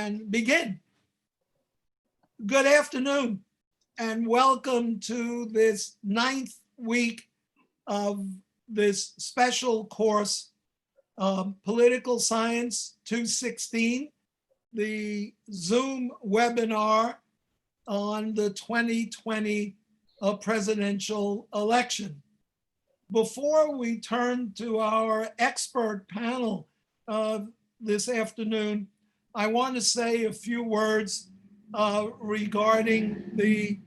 and begin. Good afternoon and welcome to this 9th week of this special course, Political Science 216, the Zoom webinar on the 2020 presidential election. Before we turn to our expert panel this afternoon, I want to say a few words regarding the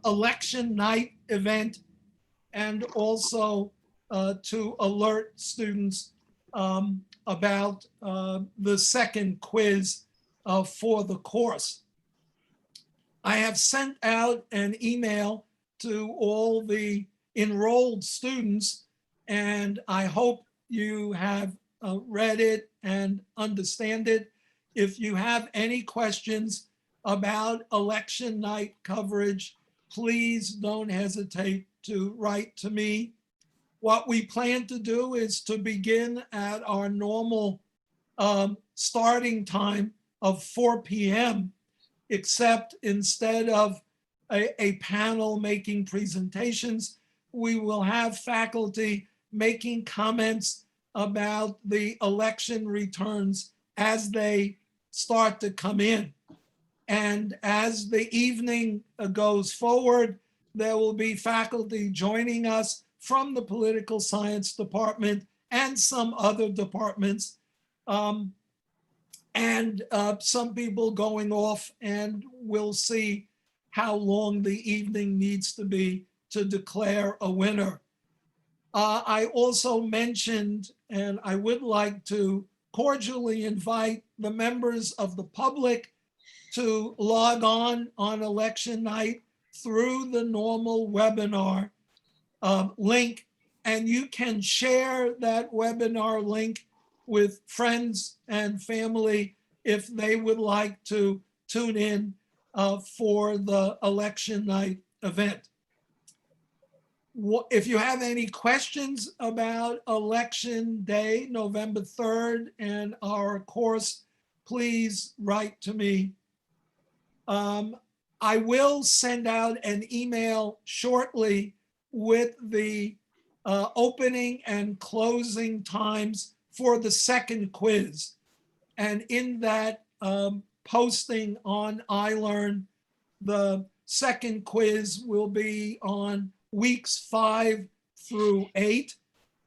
election night event and also to alert students about the second quiz for the course. I have sent out an email to all the enrolled students, and I hope you have read it and understand it. If you have any questions about election night coverage, please don't hesitate to write to me. What we plan to do is to begin at our normal starting time of 4 p.m., except instead of a panel making presentations, we will have faculty making comments about the election returns as they start to come in. And as the evening goes forward, there will be faculty joining us from the political science department and some other departments, and some people going off, and we'll see how long the evening needs to be to declare a winner. I also mentioned, and I would like to cordially invite the members of the public to log on election night through the normal webinar link, and you can share that webinar link with friends and family if they would like to tune in for the election night event. If you have any questions about election day, November 3rd, and our course, please write to me. I will send out an email shortly with the opening and closing times for the second quiz. And in that posting on iLearn, the second quiz will be on weeks 5 through 8,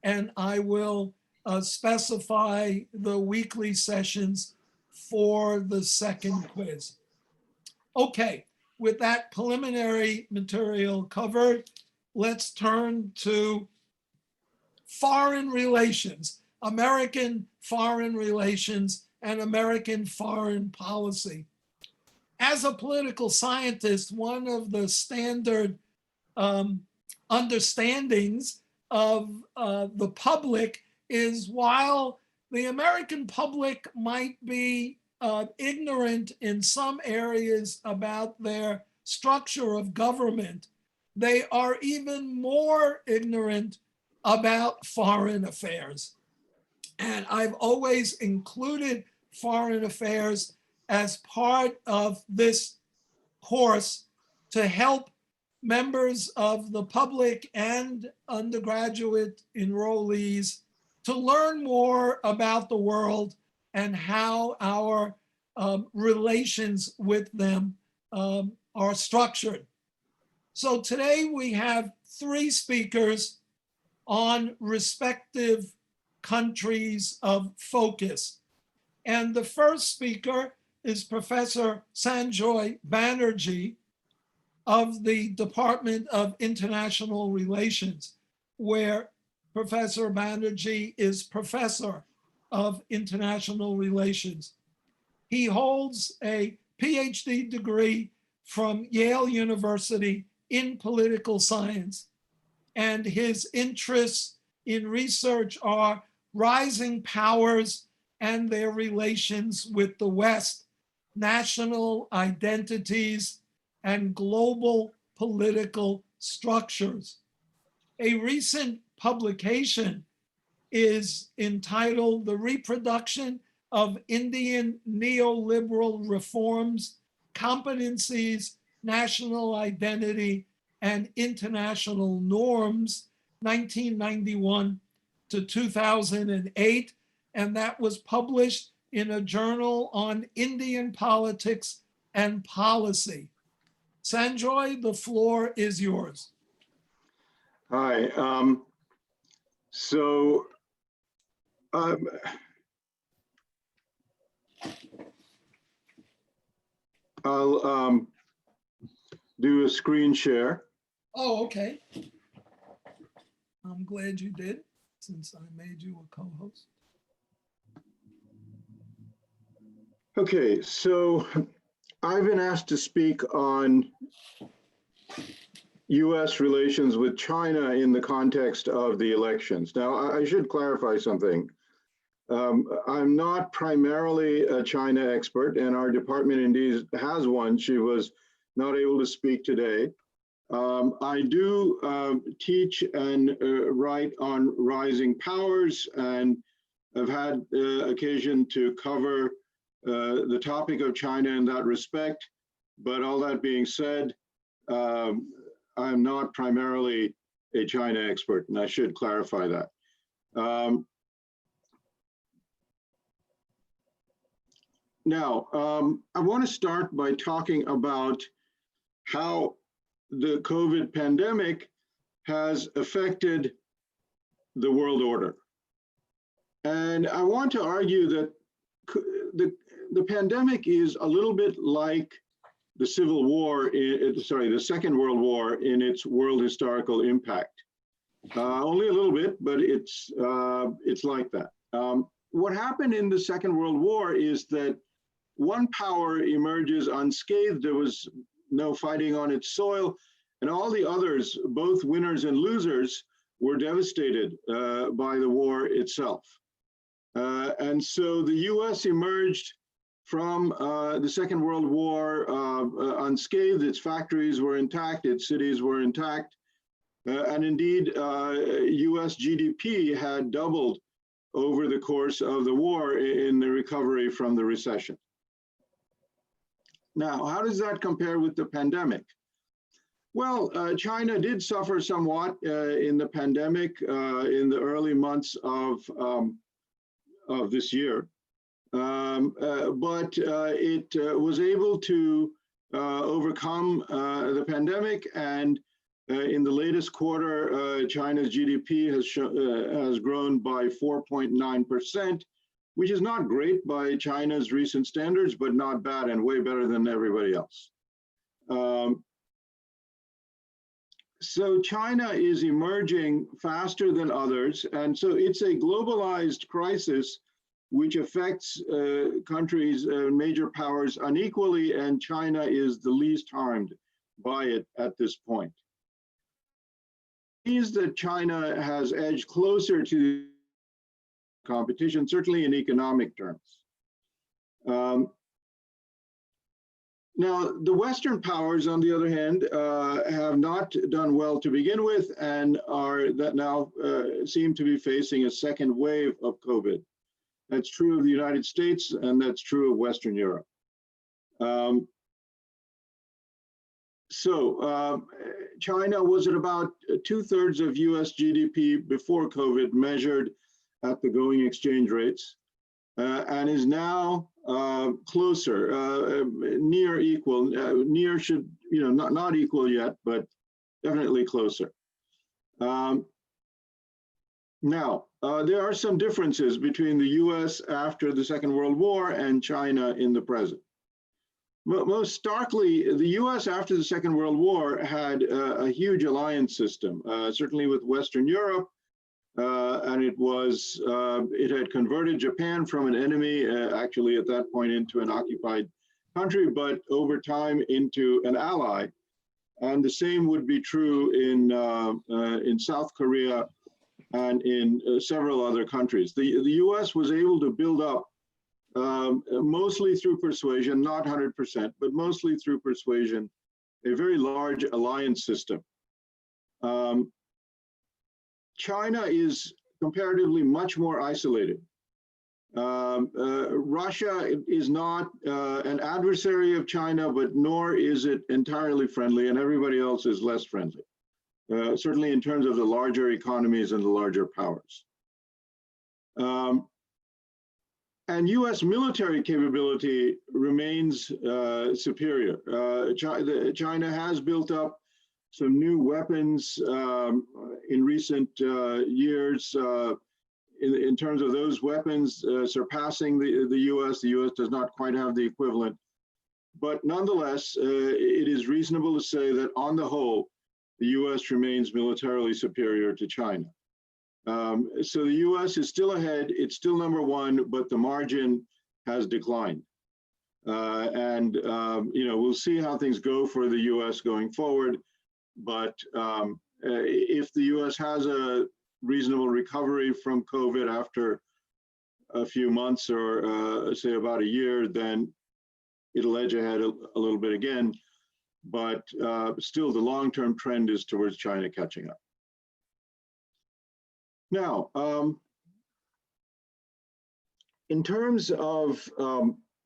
and I will specify the weekly sessions for the second quiz. Okay, with that preliminary material covered, let's turn to foreign relations, American foreign relations and American foreign policy. As a political scientist, one of the standard understandings of the public is, while the American public might be ignorant in some areas about their structure of government, they are even more ignorant about foreign affairs. And I've always included foreign affairs as part of this course to help members of the public and undergraduate enrollees to learn more about the world and how our relations with them are structured. So today we have 3 speakers on respective countries of focus. And the first speaker is Professor Sanjoy Banerjee of the Department of International Relations, where Professor Banerjee is Professor of International Relations. He holds a PhD degree from Yale University in political science, and his interests in research are rising powers and their relations with the West, national identities, and global political structures. A recent publication is entitled "The Reproduction of Indian neoliberal reforms, competencies, national identity, and international norms, 1991 to 2008. And that was published in a journal on Indian politics and policy. Sanjoy, the floor is yours. Hi. So I'll do a screen share. Oh, okay. I'm glad you did, since I made you a co-host. Okay, so I've been asked to speak on US relations with China in the context of the elections. Now, I should clarify something. I'm not primarily a China expert, and our department indeed has one. She was not able to speak today. I do teach and write on rising powers, and I've had occasion to cover the topic of China in that respect. But all that being said, I'm not primarily a China expert, and I should clarify that. Now, I want to start by talking about how the COVID pandemic has affected the world order. And I want to argue that the pandemic is a little bit like the Civil War, the Second World War in its world historical impact. Only a little bit, but it's like that. What happened in the Second World War is that one power emerges unscathed. There was no fighting on its soil, and all the others, both winners and losers, were devastated by the war itself. And so the US emerged from the Second World War unscathed. Its factories were intact, its cities were intact, and indeed US GDP had doubled over the course of the war in the recovery from the recession. Now, how does that compare with the pandemic? Well, China did suffer somewhat in the pandemic in the early months of this year, but it was able to overcome the pandemic, and in the latest quarter, China's GDP has grown by 4.9%. Which is not great by China's recent standards, but not bad and way better than everybody else. So China is emerging faster than others, and so it's a globalized crisis which affects countries, major powers unequally, and China is the least harmed by it at this point. It means that China has edged closer to competition, certainly in economic terms. Now, the Western powers, on the other hand, have not done well to begin with, and now seem to be facing a second wave of COVID. That's true of the United States, and that's true of Western Europe. China was at about 2/3 of US GDP before COVID, measured at the going exchange rates, and is now closer, near equal. Near should, not equal yet, but definitely closer. Now, there are some differences between the US after the Second World War and China in the present. Most starkly, the US after the Second World War had a huge alliance system, certainly with Western Europe, and it had converted Japan from an enemy, actually at that point into an occupied country, but over time into an ally. And the same would be true in South Korea and in several other countries. The US was able to build up, mostly through persuasion, not 100%, but mostly through persuasion, a very large alliance system. China is comparatively much more isolated. Russia is not an adversary of China, but nor is it entirely friendly, and everybody else is less friendly, certainly in terms of the larger economies and the larger powers. And US military capability remains superior. China has built up some new weapons in recent years. In terms of those weapons surpassing the US does not quite have the equivalent. But nonetheless, it is reasonable to say that on the whole, the US remains militarily superior to China. So the US is still ahead, it's still number one, but the margin has declined. We'll see how things go for the US going forward. But if the US has a reasonable recovery from COVID after a few months or say about a year, then it'll edge ahead a little bit again. But still, the long-term trend is towards China catching up. Now, in terms of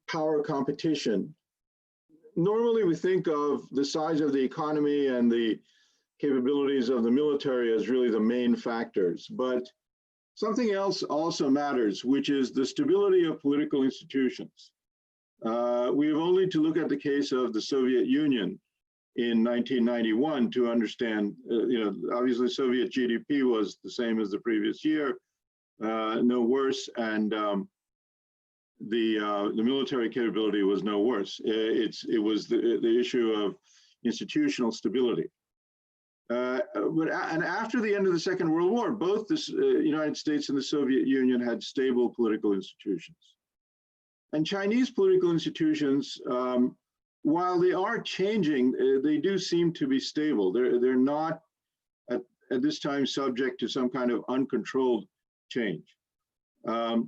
power competition, normally we think of the size of the economy and the capabilities of the military as really the main factors, but something else also matters, which is the stability of political institutions. We have only to look at the case of the Soviet Union in 1991 to understand, obviously Soviet GDP was the same as the previous year, no worse, and the military capability was no worse. It was the issue of institutional stability. And after the end of the Second World War, both the United States and the Soviet Union had stable political institutions. And Chinese political institutions, while they are changing, they do seem to be stable. They're not at this time subject to some kind of uncontrolled change. The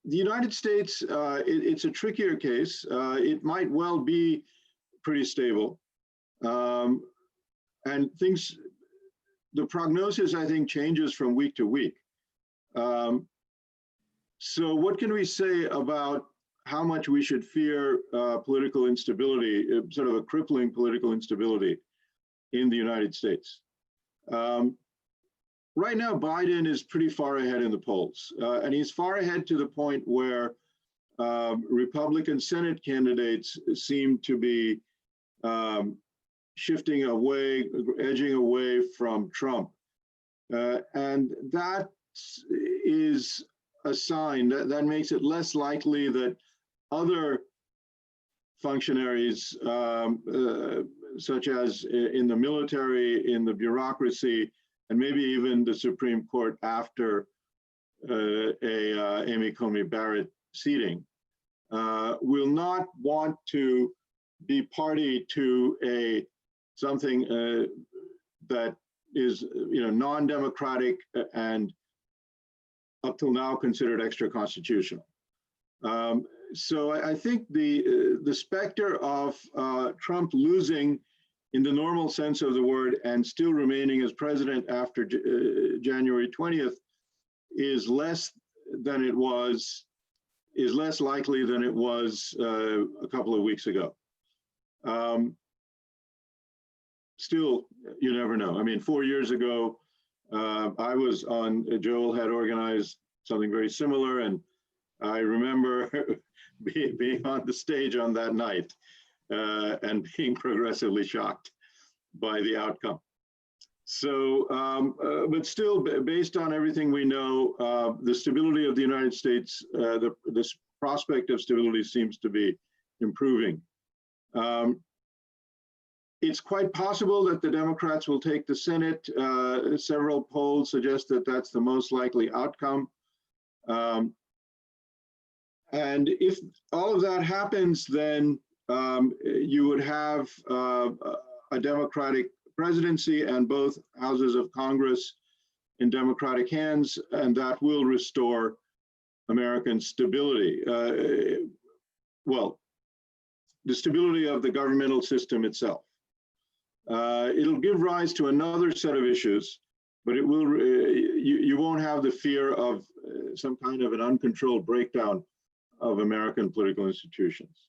United States, it's a trickier case. It might well be pretty stable. And the prognosis, I think, changes from week to week. So what can we say about how much we should fear political instability, sort of a crippling political instability in the United States? Right now, Biden is pretty far ahead in the polls, and he's far ahead to the point where Republican Senate candidates seem to be shifting away, edging away from Trump. And that is a sign that makes it less likely that other functionaries, such as in the military, in the bureaucracy, and maybe even the Supreme Court after Amy Coney Barrett seating, will not want to be party to something that is non-democratic and up till now considered extra-constitutional. So I think the specter of Trump losing in the normal sense of the word and still remaining as president after January 20th is less likely than it was a couple of weeks ago. Still, you never know. I mean, 4 years ago, Joel had organized something very similar, and I remember being on the stage on that night and being progressively shocked by the outcome. So, but still, based on everything we know, the stability of the United States, this prospect of stability seems to be improving. It's quite possible that the Democrats will take the Senate. Several polls suggest that that's the most likely outcome. And if all of that happens, then you would have a Democratic presidency and both houses of Congress in Democratic hands, and that will restore American stability. Well, the stability of the governmental system itself. It'll give rise to another set of issues, but it will, you won't have the fear of some kind of an uncontrolled breakdown of American political institutions.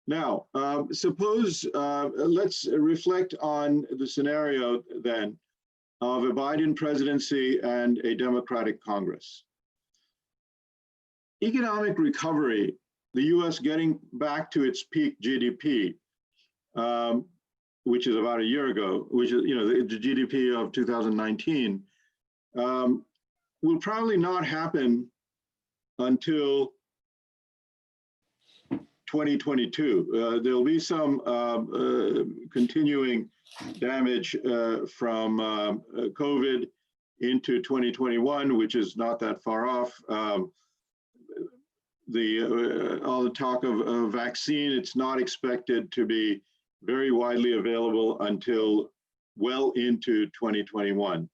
Now, suppose, let's reflect on the scenario then of a Biden presidency and a Democratic Congress. Economic recovery, the US getting back to its peak GDP, which is about a year ago, which is, the GDP of 2019, will probably not happen until 2022. There'll be some continuing damage from COVID into 2021, which is not that far off. All the talk of a vaccine, it's not expected to be very widely available until well into 2021,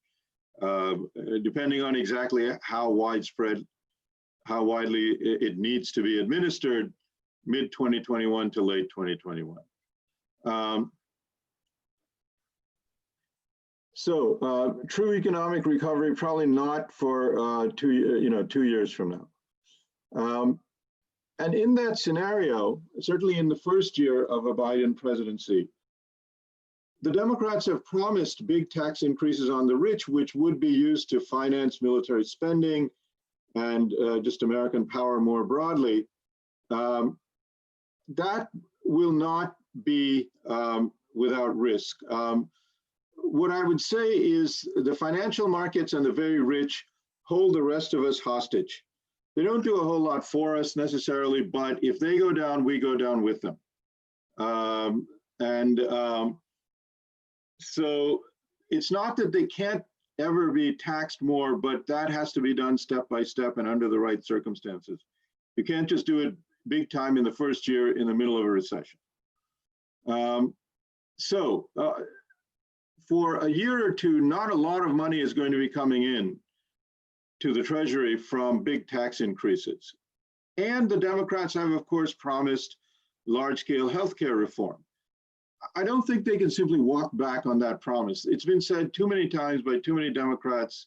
depending on exactly how widely it needs to be administered, mid-2021 to late 2021. True economic recovery, probably not for 2 years from now. And in that scenario, certainly in the first year of a Biden presidency, the Democrats have promised big tax increases on the rich, which would be used to finance military spending and just American power more broadly. That will not be without risk. What I would say is the financial markets and the very rich hold the rest of us hostage. They don't do a whole lot for us necessarily, but if they go down, we go down with them. So it's not that they can't ever be taxed more, but that has to be done step by step and under the right circumstances. You can't just do it big time in the first year in the middle of a recession. For a year or two, not a lot of money is going to be coming in to the Treasury from big tax increases. And the Democrats have, of course, promised large-scale healthcare reform. I don't think they can simply walk back on that promise. It's been said too many times by too many Democrats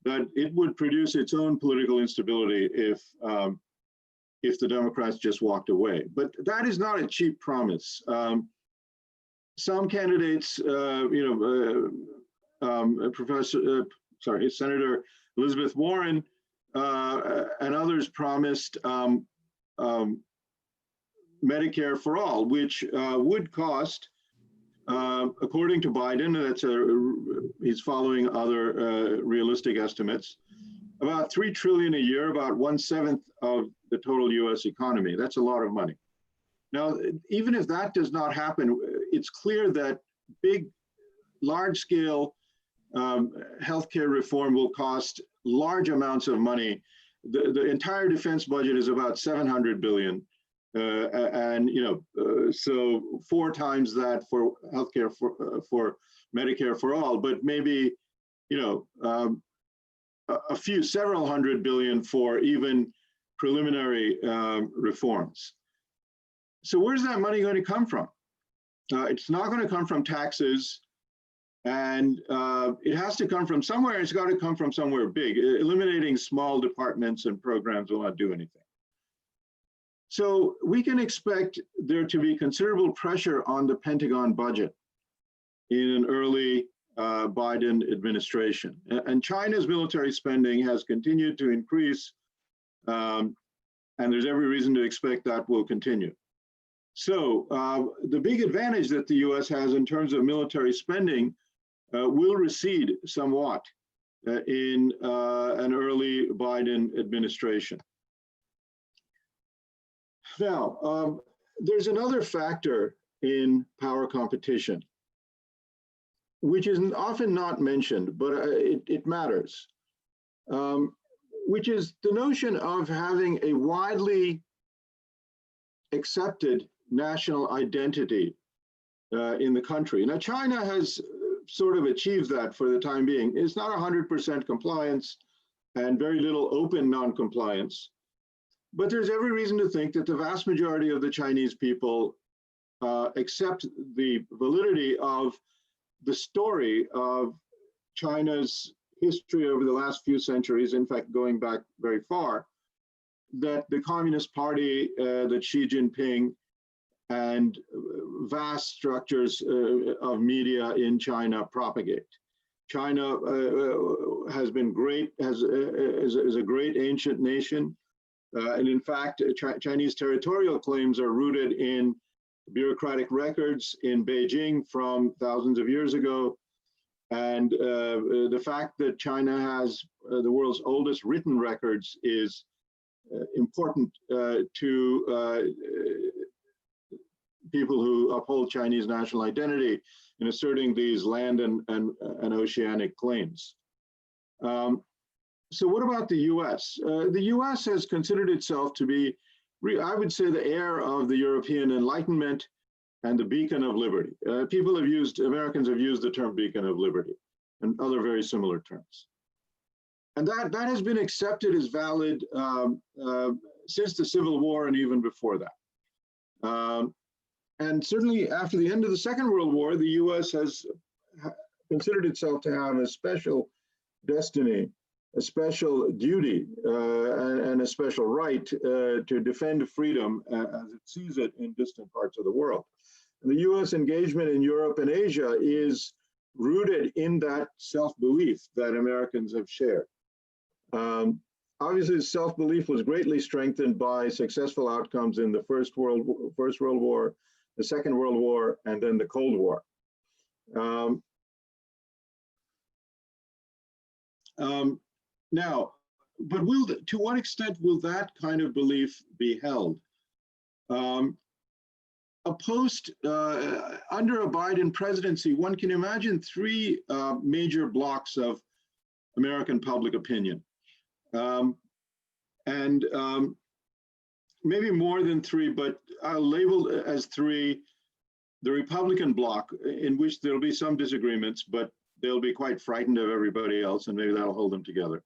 that it would produce its own political instability if the Democrats just walked away. But that is not a cheap promise. Some candidates, Senator Elizabeth Warren and others promised Medicare for all, which would cost, according to Biden, he's following other realistic estimates, about $3 trillion a year, about 1/7 of the total U.S. economy. That's a lot of money. Now, even if that does not happen, it's clear that large-scale healthcare reform will cost large amounts of money. The entire defense budget is about $700 billion, so 4 times that for healthcare for Medicare for all, but maybe several hundred billion for even preliminary reforms. So where's that money going to come from? It's not going to come from taxes, and it has to come from somewhere. It's got to come from somewhere big. Eliminating small departments and programs will not do anything. So we can expect there to be considerable pressure on the Pentagon budget in an early Biden administration. And China's military spending has continued to increase, and there's every reason to expect that will continue. So the big advantage that the US has in terms of military spending will recede somewhat in an early Biden administration. Now, there's another factor in power competition, which is often not mentioned, but it matters, which is the notion of having a widely accepted national identity in the country. Now, China has sort of achieved that for the time being. It's not 100% compliance and very little open non-compliance, but there's every reason to think that the vast majority of the Chinese people accept the validity of the story of China's history over the last few centuries, in fact, going back very far, that the Communist Party, that Xi Jinping and vast structures of media in China propagate. China has been great, is a great ancient nation. And in fact, Chinese territorial claims are rooted in bureaucratic records in Beijing from thousands of years ago. And the fact that China has the world's oldest written records is important to people who uphold Chinese national identity in asserting these land and oceanic claims. So what about the US? The US has considered itself to be, I would say, the heir of the European Enlightenment and the beacon of liberty. Americans have used the term beacon of liberty and other very similar terms. And that has been accepted as valid since the Civil War and even before that. And certainly after the end of the Second World War, the US has considered itself to have a special destiny, a special duty, and a special right to defend freedom as it sees it in distant parts of the world. And the US engagement in Europe and Asia is rooted in that self-belief that Americans have shared. Obviously, self-belief was greatly strengthened by successful outcomes in the First World War, the Second World War, and then the Cold War. Now, but to what extent will that kind of belief be held? Under a Biden presidency, one can imagine three major blocks of American public opinion. Maybe more than three, but I'll label as three: the Republican bloc, in which there'll be some disagreements, but they'll be quite frightened of everybody else, and maybe that'll hold them together.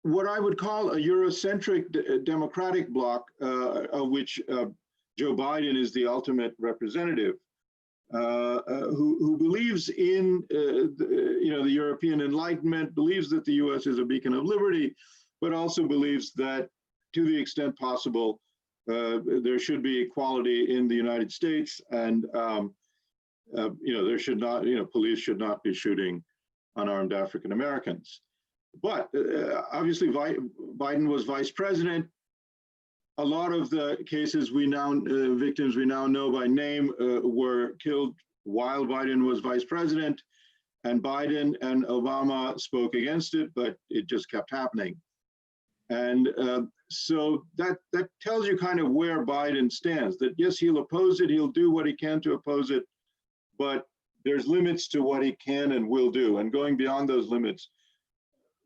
What I would call a Eurocentric Democratic bloc, of which Joe Biden is the ultimate representative, who believes in the European Enlightenment, believes that the U.S. is a beacon of liberty, but also believes that, to the extent possible, there should be equality in the United States, and there should not, police should not be shooting unarmed African Americans. But obviously, Biden was vice president. A lot of the cases victims we now know by name were killed while Biden was vice president, and Biden and Obama spoke against it, but it just kept happening. And so that tells you kind of where Biden stands, that yes, he'll oppose it, he'll do what he can to oppose it, but there's limits to what he can and will do. And going beyond those limits,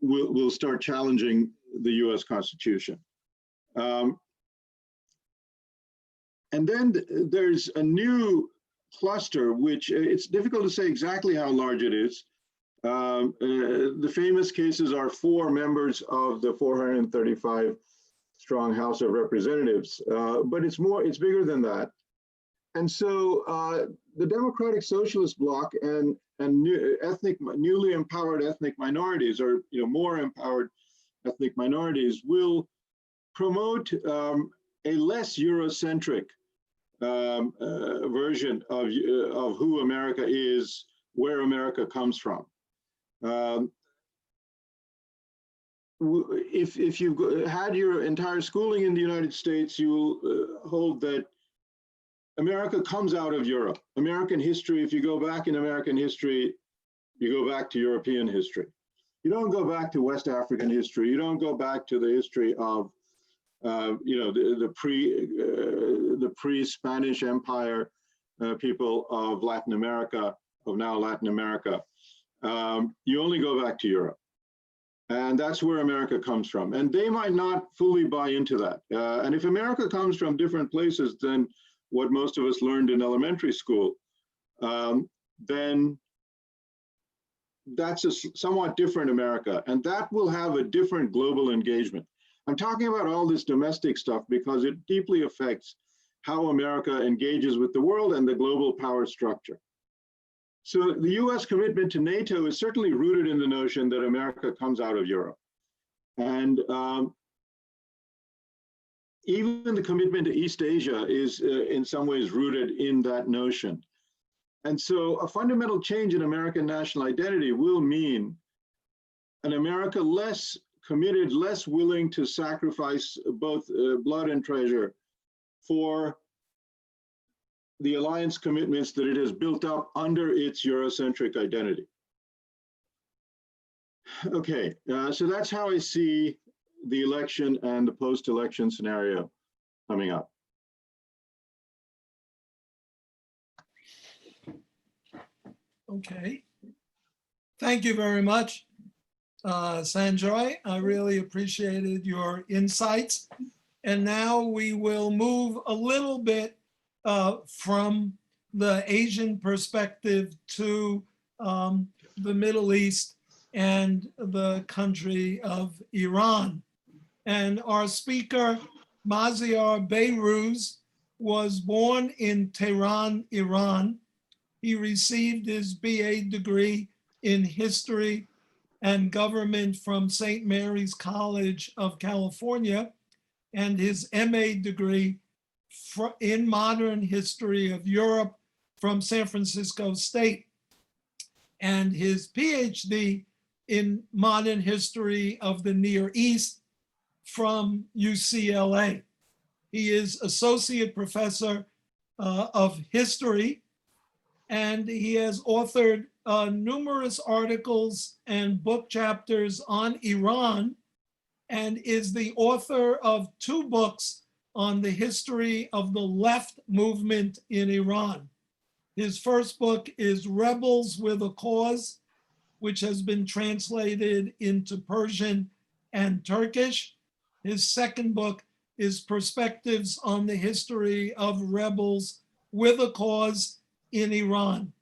we'll start challenging the US Constitution. And then there's a new cluster, which it's difficult to say exactly how large it is. The famous cases are 4 members of the 435 strong House of Representatives, but it's bigger than that. And so the Democratic Socialist Bloc and newly empowered ethnic minorities, or more empowered ethnic minorities, will promote a less Eurocentric version of who America is, where America comes from. If you've had your entire schooling in the United States, you will hold that America comes out of Europe. American history, if you go back in American history, you go back to European history. You don't go back to West African history. You don't go back to the history of the pre-Spanish Empire people of Latin America, of now Latin America. You only go back to Europe. And that's where America comes from. And they might not fully buy into that. And if America comes from different places than what most of us learned in elementary school, then that's a somewhat different America. And that will have a different global engagement. I'm talking about all this domestic stuff because it deeply affects how America engages with the world and the global power structure. So the US commitment to NATO is certainly rooted in the notion that America comes out of Europe. And even the commitment to East Asia is in some ways rooted in that notion. And so a fundamental change in American national identity will mean an America less committed, less willing to sacrifice both blood and treasure for the alliance commitments that it has built up under its Eurocentric identity. Okay, so that's how I see the election and the post-election scenario coming up. Okay. Thank you very much, Sanjoy. I really appreciated your insights. And now we will move a little bit from the Asian perspective to the Middle East and the country of Iran. And our speaker, Maziar Behrooz, was born in Tehran, Iran. He received his BA degree in history and government from St. Mary's College of California, and his MA degree in modern history of Europe from San Francisco State, and his PhD in modern history of the Near East from UCLA. He is associate professor of history, and he has authored numerous articles and book chapters on Iran, and is the author of 2 books on the history of the left movement in Iran. His first book is Rebels with a Cause, which has been translated into Persian and Turkish. His second book is Perspectives on the History of Rebels with a Cause in Iran,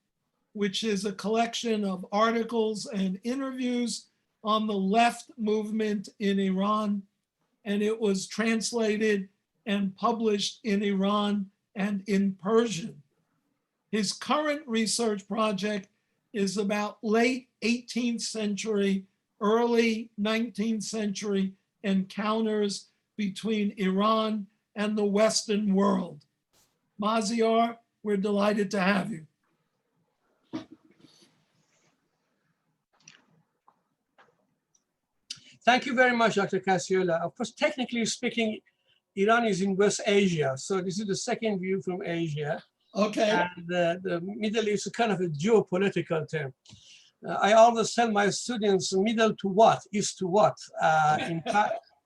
which is a collection of articles and interviews on the left movement in Iran. And it was translated and published in Iran and in Persian. His current research project is about late 18th century, early 19th century encounters between Iran and the Western world. Maziar, we're delighted to have you. Thank you very much, Dr. Cassiola. Of course, technically speaking, Iran is in West Asia. So this is the second view from Asia. Okay. And the Middle East is kind of a geopolitical term. I always tell my students, middle to what, east to what.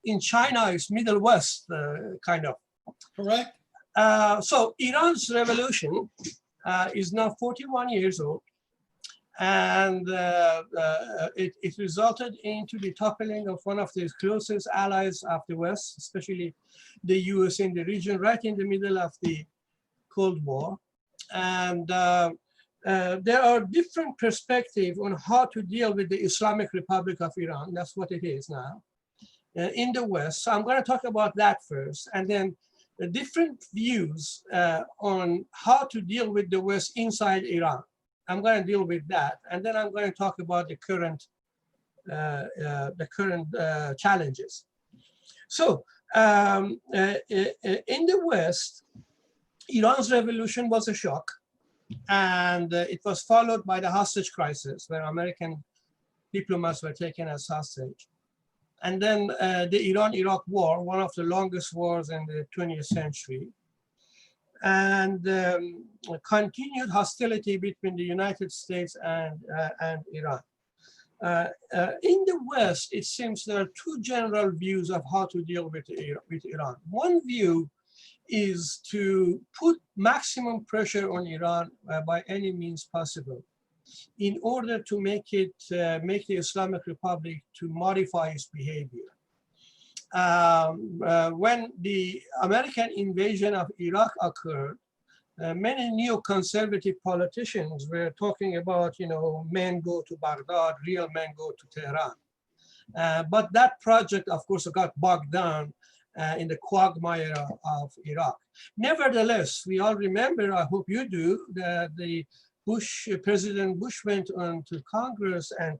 In China, it's Middle West, kind of. Correct. So Iran's revolution is now 41 years old. And it resulted into the toppling of one of the closest allies of the West, especially the US in the region, right in the middle of the Cold War. And there are different perspectives on how to deal with the Islamic Republic of Iran. That's what it is now in the West. So I'm going to talk about that first, and then the different views on how to deal with the West inside Iran. I'm going to deal with that, and then I'm going to talk about the current challenges. So in the West, Iran's revolution was a shock, and it was followed by the hostage crisis, where American diplomats were taken as hostage. And then the Iran-Iraq war, one of the longest wars in the 20th century, and continued hostility between the United States and Iran. In the West, it seems there are 2 general views of how to deal with Iran. One view is to put maximum pressure on Iran by any means possible in order to make the Islamic Republic to modify its behavior. When the American invasion of Iraq occurred, many neoconservative politicians were talking about, men go to Baghdad, real men go to Tehran. But that project, of course, got bogged down in the quagmire of Iraq. Nevertheless, we all remember, I hope you do, the President Bush went on to Congress and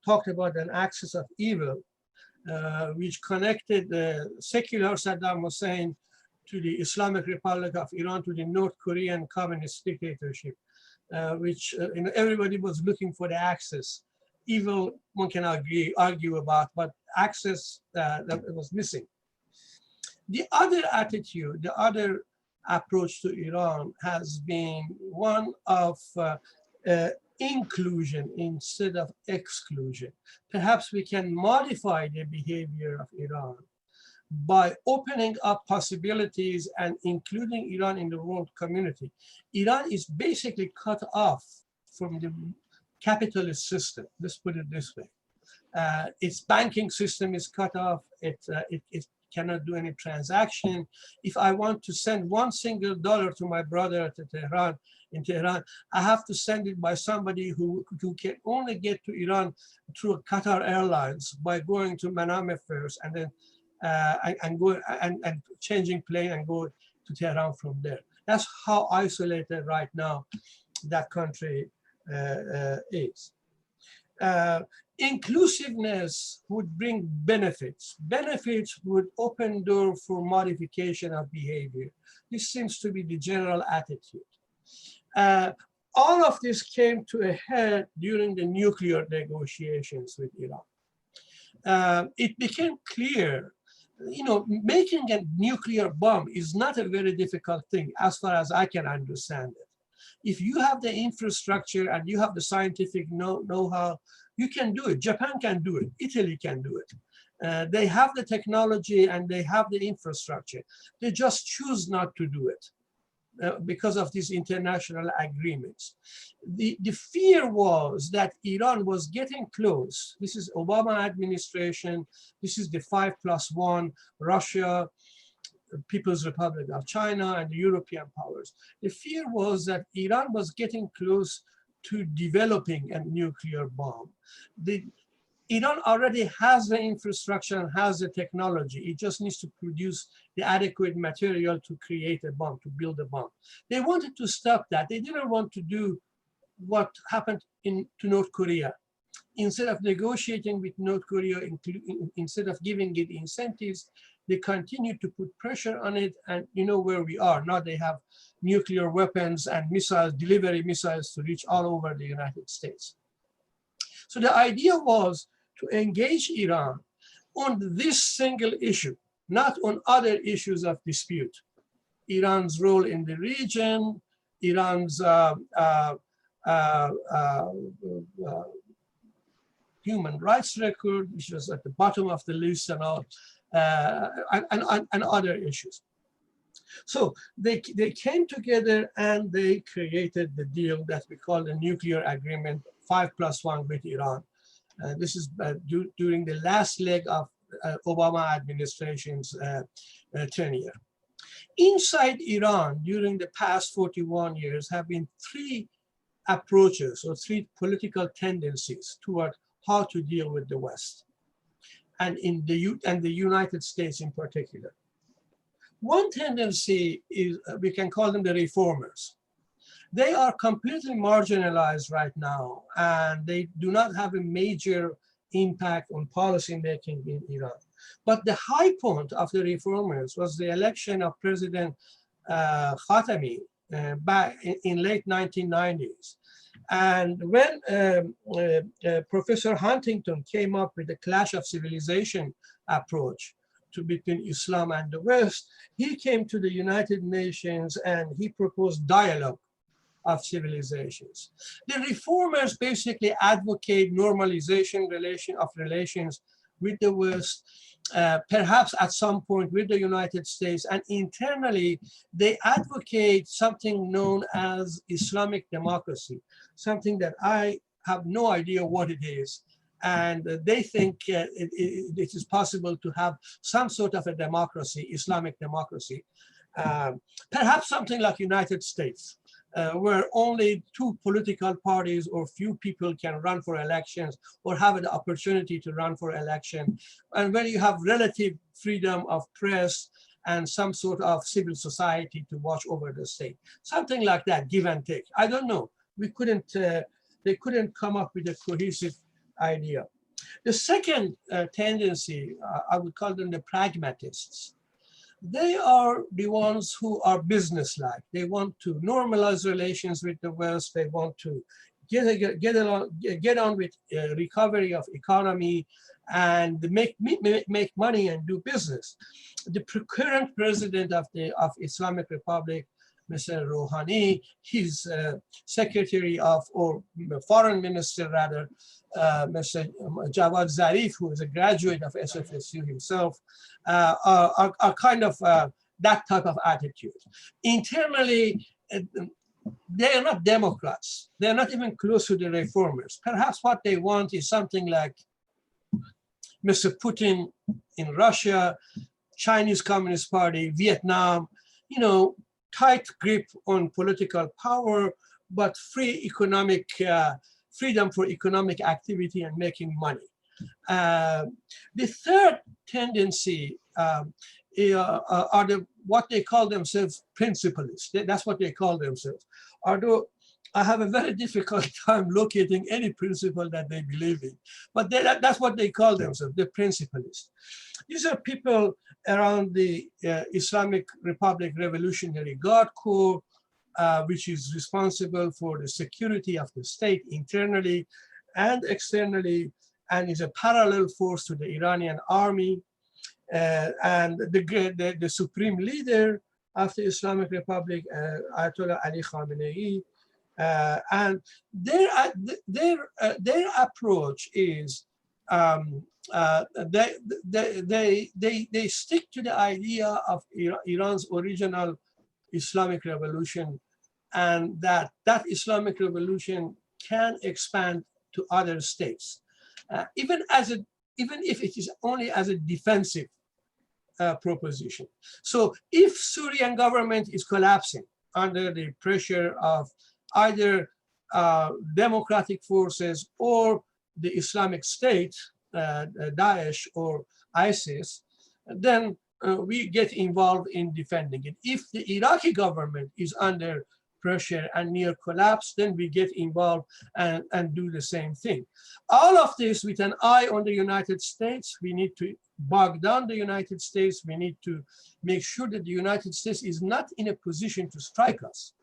talked about an axis of evil, which connected the secular Saddam Hussein to the Islamic Republic of Iran, to the North Korean communist dictatorship, which everybody was looking for the axis. Evil, one can argue about, but axis that was missing. The other attitude, the other approach to Iran has been one of inclusion instead of exclusion. Perhaps we can modify the behavior of Iran by opening up possibilities and including Iran in the world community. Iran is basically cut off from the capitalist system, let's put it this way. Its banking system is cut off. It cannot do any transaction. If I want to send $1 single to my brother in Tehran, I have to send it by somebody who can only get to Iran through Qatar Airlines by going to Manama first, and then and changing plane and go to Tehran from there. That's how isolated right now that country is. Inclusiveness would bring benefits. Benefits would open door for modification of behavior. This seems to be the general attitude. All of this came to a head during the nuclear negotiations with Iran. It became clear, making a nuclear bomb is not a very difficult thing as far as I can understand it. If you have the infrastructure and you have the scientific know-how, you can do it. Japan can do it. Italy can do it. They have the technology and they have the infrastructure. They just choose not to do it because of these international agreements. The fear was that Iran was getting close. This is Obama administration. This is the 5+1, Russia, People's Republic of China, and the European powers. The fear was that Iran was getting close to developing a nuclear bomb. Iran already has the infrastructure and has the technology. It just needs to produce the adequate material to create a bomb, to build a bomb. They wanted to stop that. They didn't want to do what happened to North Korea. Instead of negotiating with North Korea, instead of giving it incentives, they continue to put pressure on it, and you know where we are. Now they have nuclear weapons and missiles, delivery missiles to reach all over the United States. So the idea was to engage Iran on this single issue, not on other issues of dispute. Iran's role in the region, Iran's human rights record, which was at the bottom of the list, and all, and other issues. So they came together and they created the deal that we call the nuclear agreement 5+1 with Iran. This is during the last leg of Obama administration's tenure. Inside Iran, during the past 41 years, have been three approaches or three political tendencies toward how to deal with the West, and the United States in particular. One tendency is, we can call them the reformers. They are completely marginalized right now, and they do not have a major impact on policy making in Iran. But the high point of the reformers was the election of President Khatami back in late 1990s. And when Professor Huntington came up with the clash of civilization approach between Islam and the West, he came to the United Nations and he proposed dialogue of civilizations. The reformers basically advocate normalization of relations with the West, perhaps at some point with the United States, and internally they advocate something known as Islamic democracy, something that I have no idea what it is. And they think it is possible to have some sort of a democracy, Islamic democracy, perhaps something like United States, where only two political parties or few people can run for elections or have the opportunity to run for election, and where you have relative freedom of press and some sort of civil society to watch over the state. Something like that, give and take. I don't know. they couldn't come up with a cohesive idea. The second tendency, I would call them the pragmatists. They are the ones who are businesslike. They want to normalize relations with the West. They want to get on with recovery of economy and make money and do business. The current president of Islamic Republic, Mr. Rouhani, his secretary of, or foreign minister rather, Mr. Javad Zarif, who is a graduate of SFSU himself, are kind of that type of attitude. Internally, they are not Democrats. They're not even close to the reformers. Perhaps what they want is something like Mr. Putin in Russia, Chinese Communist Party, Vietnam, you know, tight grip on political power, but freedom for economic activity and making money. The third tendency are what they call themselves principalists. That's what they call themselves. Although I have a very difficult time locating any principle that they believe in, but that's what they call themselves, the principalists. These are people around the Islamic Republic Revolutionary Guard Corps, which is responsible for the security of the state internally and externally, and is a parallel force to the Iranian army. And the supreme leader of the Islamic Republic, Ayatollah Ali Khamenei, and their approach is they stick to the idea of Iran's original Islamic revolution, and that Islamic revolution can expand to other states, even if it is only as a defensive proposition. So if Syrian government is collapsing under the pressure of either democratic forces or the Islamic State, Daesh or ISIS, then we get involved in defending it. If the Iraqi government is under pressure and near collapse, then we get involved and do the same thing. All of this with an eye on the United States. We need to bog down the United States. We need to make sure that the United States is not in a position to strike us.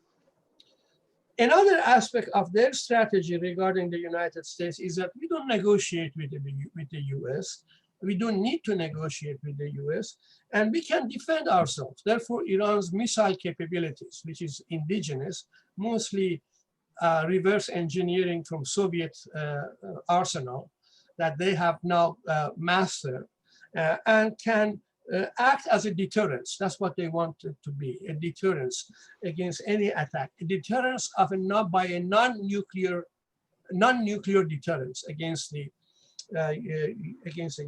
Another aspect of their strategy regarding the United States is that we don't negotiate with the US. We don't need to negotiate with the US, and we can defend ourselves. Therefore, Iran's missile capabilities, which is indigenous, mostly reverse engineering from Soviet arsenal that they have now mastered, and can act as a deterrence. That's what they want it to be, a deterrence against any attack, a deterrence of by a non-nuclear deterrence against the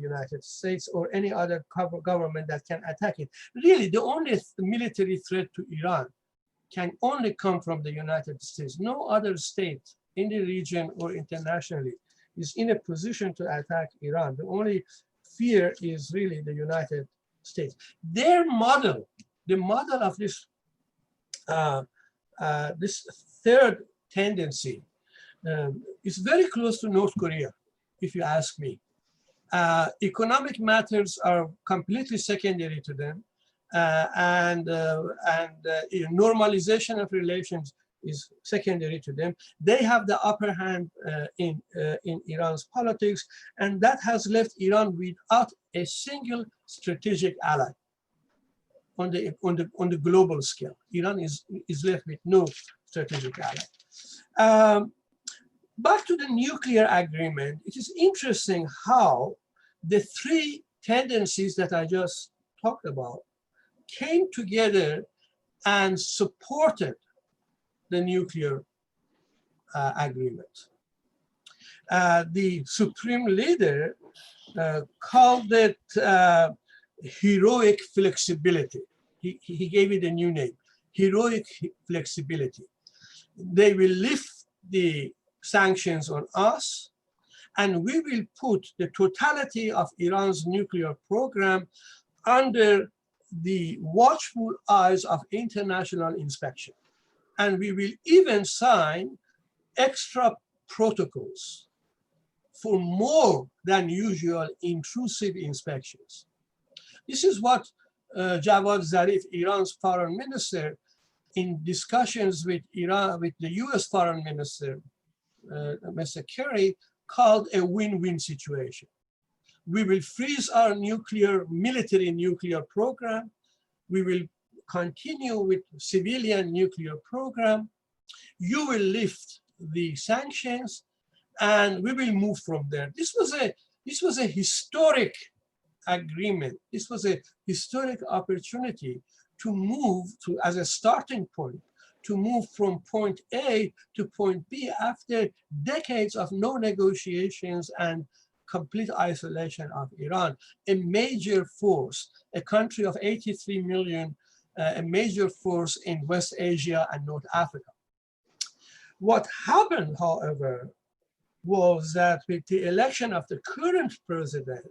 United States or any other government that can attack it. Really, the only military threat to Iran can only come from the United States. No other state in the region or internationally is in a position to attack Iran. The only fear is really the United States. Their model, the model of this this third tendency is very close to North Korea, if you ask me. Economic matters are completely secondary to them, and normalization of relations is secondary to them. They have the upper hand in Iran's politics, and that has left Iran without a single strategic ally on the global scale. Iran is left with no strategic ally. Back to the nuclear agreement, it is interesting how the three tendencies that I just talked about came together and supported the nuclear agreement. The supreme leader called it heroic flexibility. He gave it a new name, heroic flexibility. They will lift the sanctions on us, and we will put the totality of Iran's nuclear program under the watchful eyes of international inspection. And we will even sign extra protocols for more than usual intrusive inspections. This is what Javad Zarif, Iran's foreign minister, in discussions with Iran, with the US foreign minister, Mr. Kerry, called a win-win situation. We will freeze our military nuclear program. We will continue with civilian nuclear program. You will lift the sanctions, and we will move from there. This was a historic agreement. This was a historic opportunity to move to, as a starting point, to move from point A to point B after decades of no negotiations and complete isolation of Iran, a major force, a country of 83 million, a major force in West Asia and North Africa. What happened, however, was that with the election of the current president,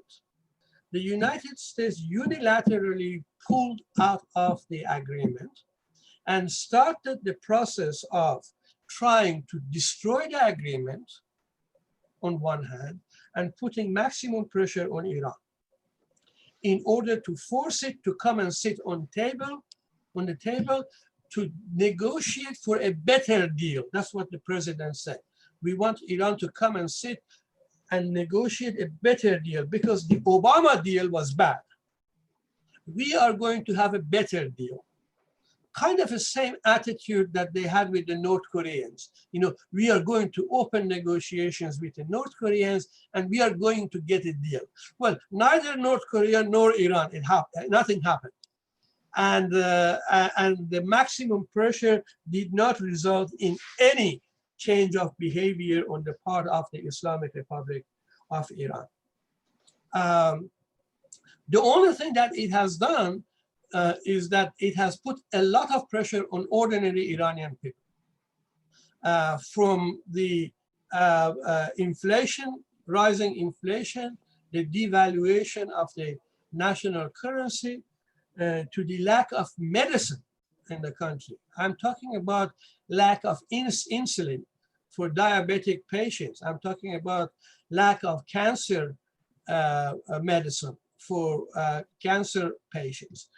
the United States unilaterally pulled out of the agreement and started the process of trying to destroy the agreement on one hand and putting maximum pressure on Iran in order to force it to come and sit on the table to negotiate for a better deal. That's what the president said. We want Iran to come and sit and negotiate a better deal because the Obama deal was bad. We are going to have a better deal. Kind of the same attitude that they had with the North Koreans. You know, we are going to open negotiations with the North Koreans and we are going to get a deal. Well, neither North Korea nor Iran, nothing happened. And the maximum pressure did not result in any change of behavior on the part of the Islamic Republic of Iran. The only thing that it has done is that it has put a lot of pressure on ordinary Iranian people. From the inflation, rising inflation, the devaluation of the national currency, to the lack of medicine in the country. I'm talking about lack of insulin for diabetic patients. I'm talking about lack of cancer medicine for cancer patients.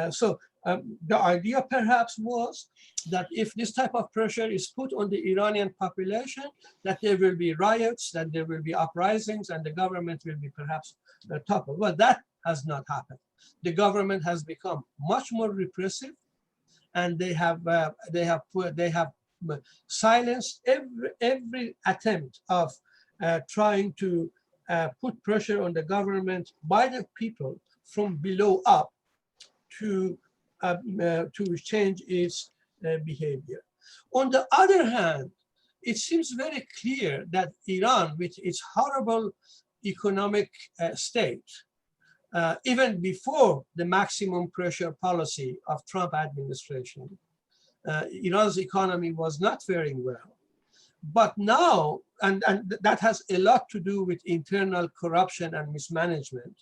So the idea perhaps was that if this type of pressure is put on the Iranian population, that there will be riots, that there will be uprisings, and the government will be perhaps toppled. Well, that has not happened. The government has become much more repressive, and they have silenced every attempt of trying to put pressure on the government by the people from below up to change its behavior. On the other hand, it seems very clear that Iran, with its horrible economic state, even before the maximum pressure policy of Trump administration, Iran's economy was not faring well. But now, and that has a lot to do with internal corruption and mismanagement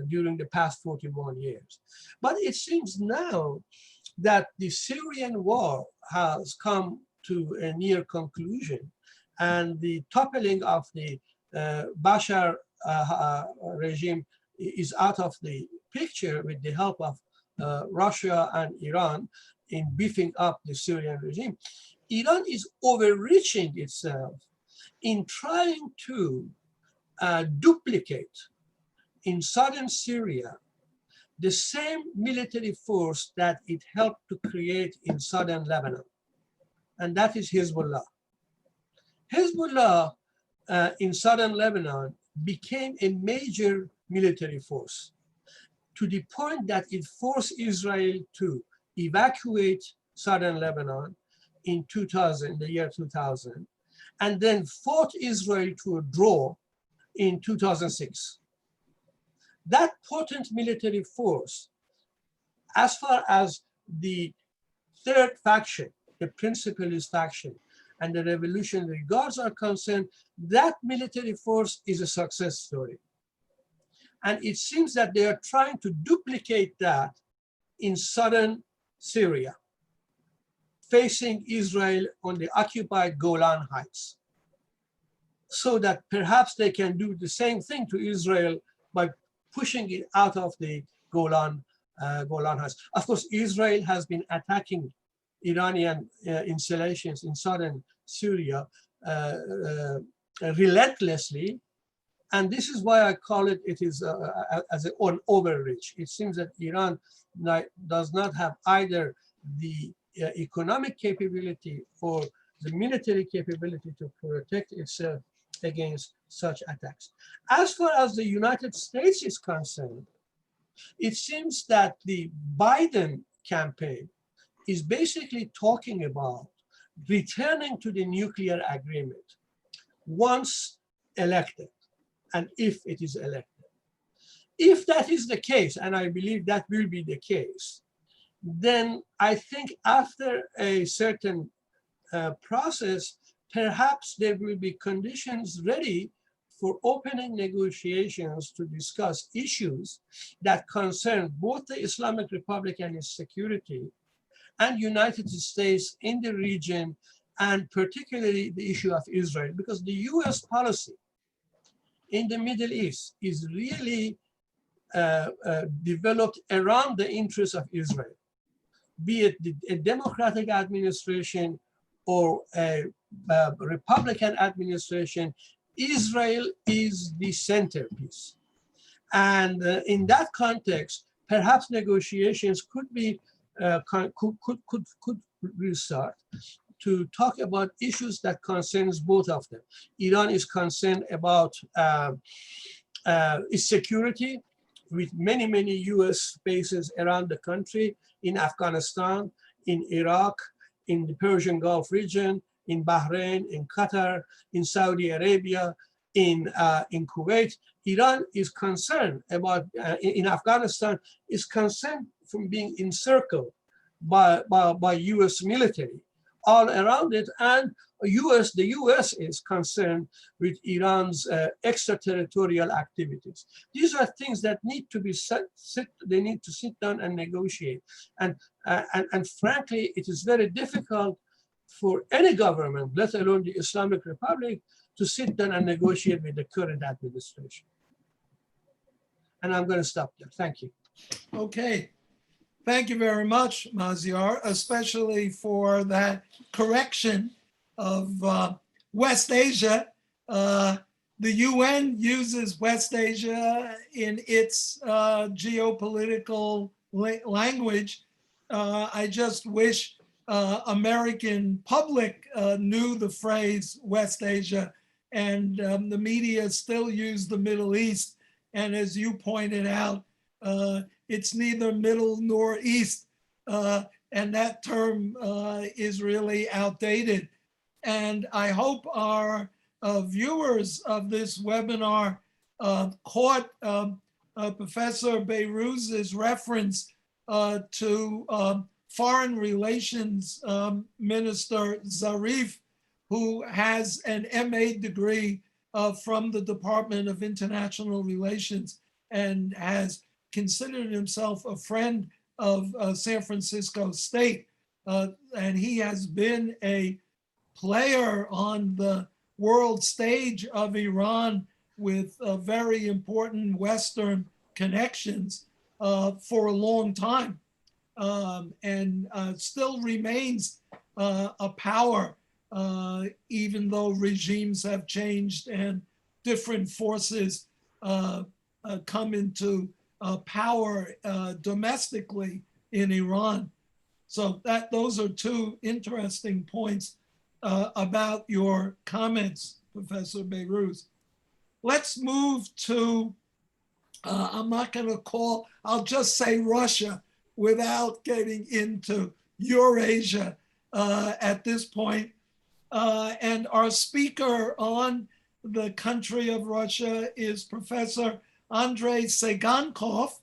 during the past 41 years. But it seems now that the Syrian war has come to a near conclusion, and the toppling of the Bashar regime is out of the picture with the help of Russia and Iran in beefing up the Syrian regime. Iran is overreaching itself in trying to duplicate in southern Syria the same military force that it helped to create in southern Lebanon, and that is Hezbollah. Hezbollah in southern Lebanon became a major military force to the point that it forced Israel to evacuate southern Lebanon in the year 2000, and then fought Israel to a draw in 2006. That potent military force, as far as the third faction, the principalist faction, and the Revolutionary Guards are concerned, that military force is a success story. And it seems that they are trying to duplicate that in southern Syria. facing Israel on the occupied Golan Heights, so that perhaps they can do the same thing to Israel by pushing it out of the Golan Heights. Of course, Israel has been attacking Iranian installations in southern Syria relentlessly, and this is why I call it as an overreach. It seems that Iran does not have either the economic capability or the military capability to protect itself against such attacks. As far as the United States is concerned, it seems that the Biden campaign is basically talking about returning to the nuclear agreement once elected, and if it is elected. If that is the case, and I believe that will be the case, then I think after a certain process, perhaps there will be conditions ready for opening negotiations to discuss issues that concern both the Islamic Republic and its security and United States in the region, and particularly the issue of Israel, because the US policy in the Middle East is really developed around the interests of Israel, be it a Democratic administration or a Republican administration. Israel is the centerpiece. And in that context, perhaps negotiations could restart to talk about issues that concerns both of them. Iran is concerned about its security, with many, many US bases around the country, in Afghanistan, in Iraq, in the Persian Gulf region, in Bahrain, in Qatar, in Saudi Arabia, in Kuwait. Iran is concerned about, in Afghanistan, is concerned from being encircled by US military all around it, and the US is concerned with Iran's extraterritorial activities. These are things that need to be they need to sit down and negotiate. And frankly, it is very difficult for any government, let alone the Islamic Republic, to sit down and negotiate with the current administration. And I'm going to stop there. Thank you. Okay. Thank you very much, Maziar, especially for that correction of West Asia. The UN uses West Asia in its geopolitical language. I just wish American public knew the phrase West Asia, and the media still use the Middle East. And as you pointed out, it's neither middle nor east, and that term is really outdated. And I hope our viewers of this webinar caught Professor Behruz's reference to Foreign Relations Minister Zarif, who has an MA degree from the Department of International Relations and has considered himself a friend of San Francisco State. And he has been a player on the world stage of Iran with very important Western connections for a long time, and still remains a power, even though regimes have changed and different forces come into power domestically in Iran. So those are two interesting points about your comments, Professor Behruz. Let's move to, I'm not going to call, I'll just say Russia without getting into Eurasia at this point. And our speaker on the country of Russia is Professor Andrei Tsygankov.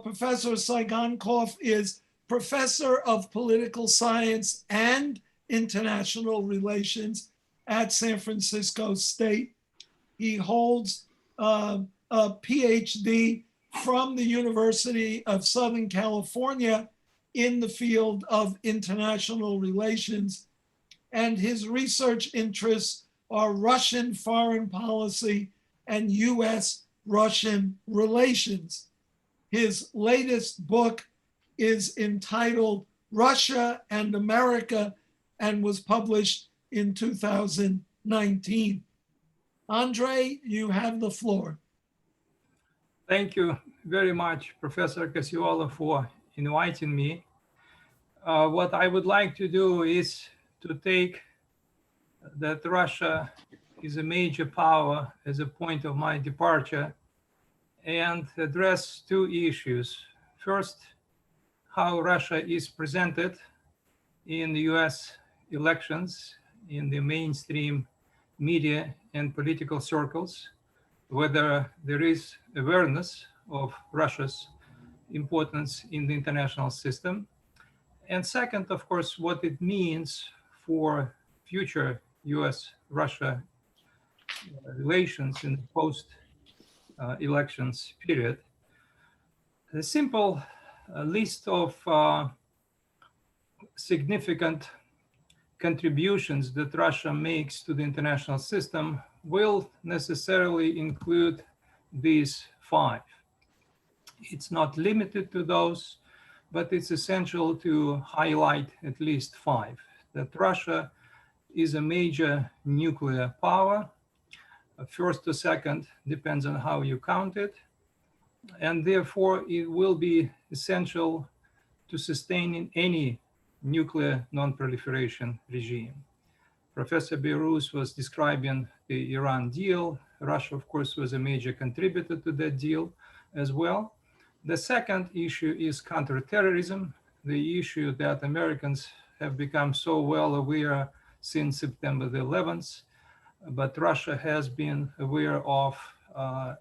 Professor Tsygankov is professor of political science and international relations at San Francisco State. He holds a PhD from the University of Southern California in the field of international relations, and his research interests are Russian foreign policy and US-Russian relations. His latest book is entitled Russia and America and was published in 2019. Andrei, you have the floor. Thank you very much, Professor Cassiola, for inviting me. What I would like to do is to take that Russia is a major power as a point of my departure and address two issues. First, how Russia is presented in the US elections, in the mainstream media and political circles, whether there is awareness of Russia's importance in the international system. And second, of course, what it means for future US-Russia relations in the post-elections period. A simple list of significant contributions that Russia makes to the international system will necessarily include these five. It's not limited to those, but it's essential to highlight at least five. That Russia is a major nuclear power. First to second depends on how you count it. And therefore, it will be essential to sustain any nuclear non-proliferation regime. Professor Beirut was describing the Iran deal. Russia, of course, was a major contributor to that deal as well. The second issue is counterterrorism, the issue that Americans have become so well aware since September the 11th, but Russia has been aware of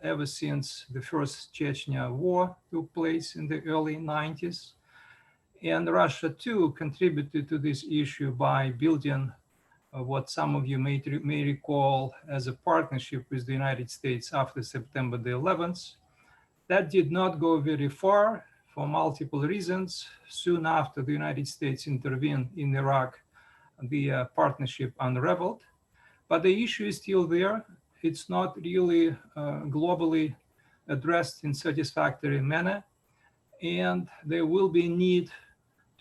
ever since the first Chechnya war took place in the early 90s. And Russia too contributed to this issue by building what some of you may recall as a partnership with the United States after September the 11th. That did not go very far for multiple reasons. Soon after the United States intervened in Iraq, the partnership unraveled. But the issue is still there. It's not really globally addressed in satisfactory manner. And there will be a need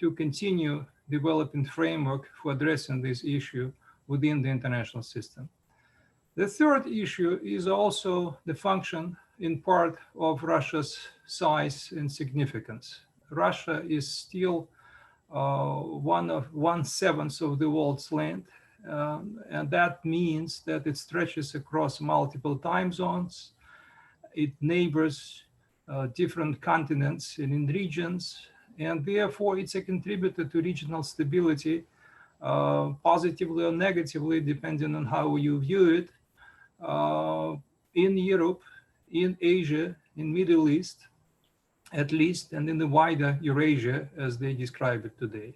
to continue developing framework for addressing this issue within the international system. The third issue is also the function in part of Russia's size and significance. Russia is still 1/7 of the world's land. And that means that it stretches across multiple time zones. It neighbors different continents and in regions. And therefore, it's a contributor to regional stability, positively or negatively, depending on how you view it, in Europe, in Asia, in Middle East, at least, and in the wider Eurasia, as they describe it today.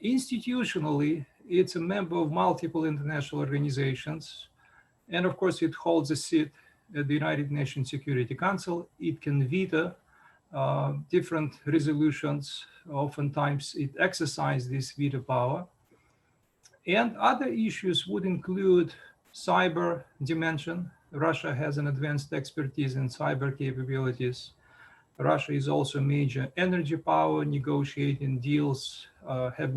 Institutionally, it's a member of multiple international organizations. And of course, it holds a seat at the United Nations Security Council. It can veto different resolutions. Oftentimes, it exercises this veto power. And other issues would include cyber dimension. Russia has an advanced expertise in cyber capabilities. Russia is also a major energy power, negotiating deals, has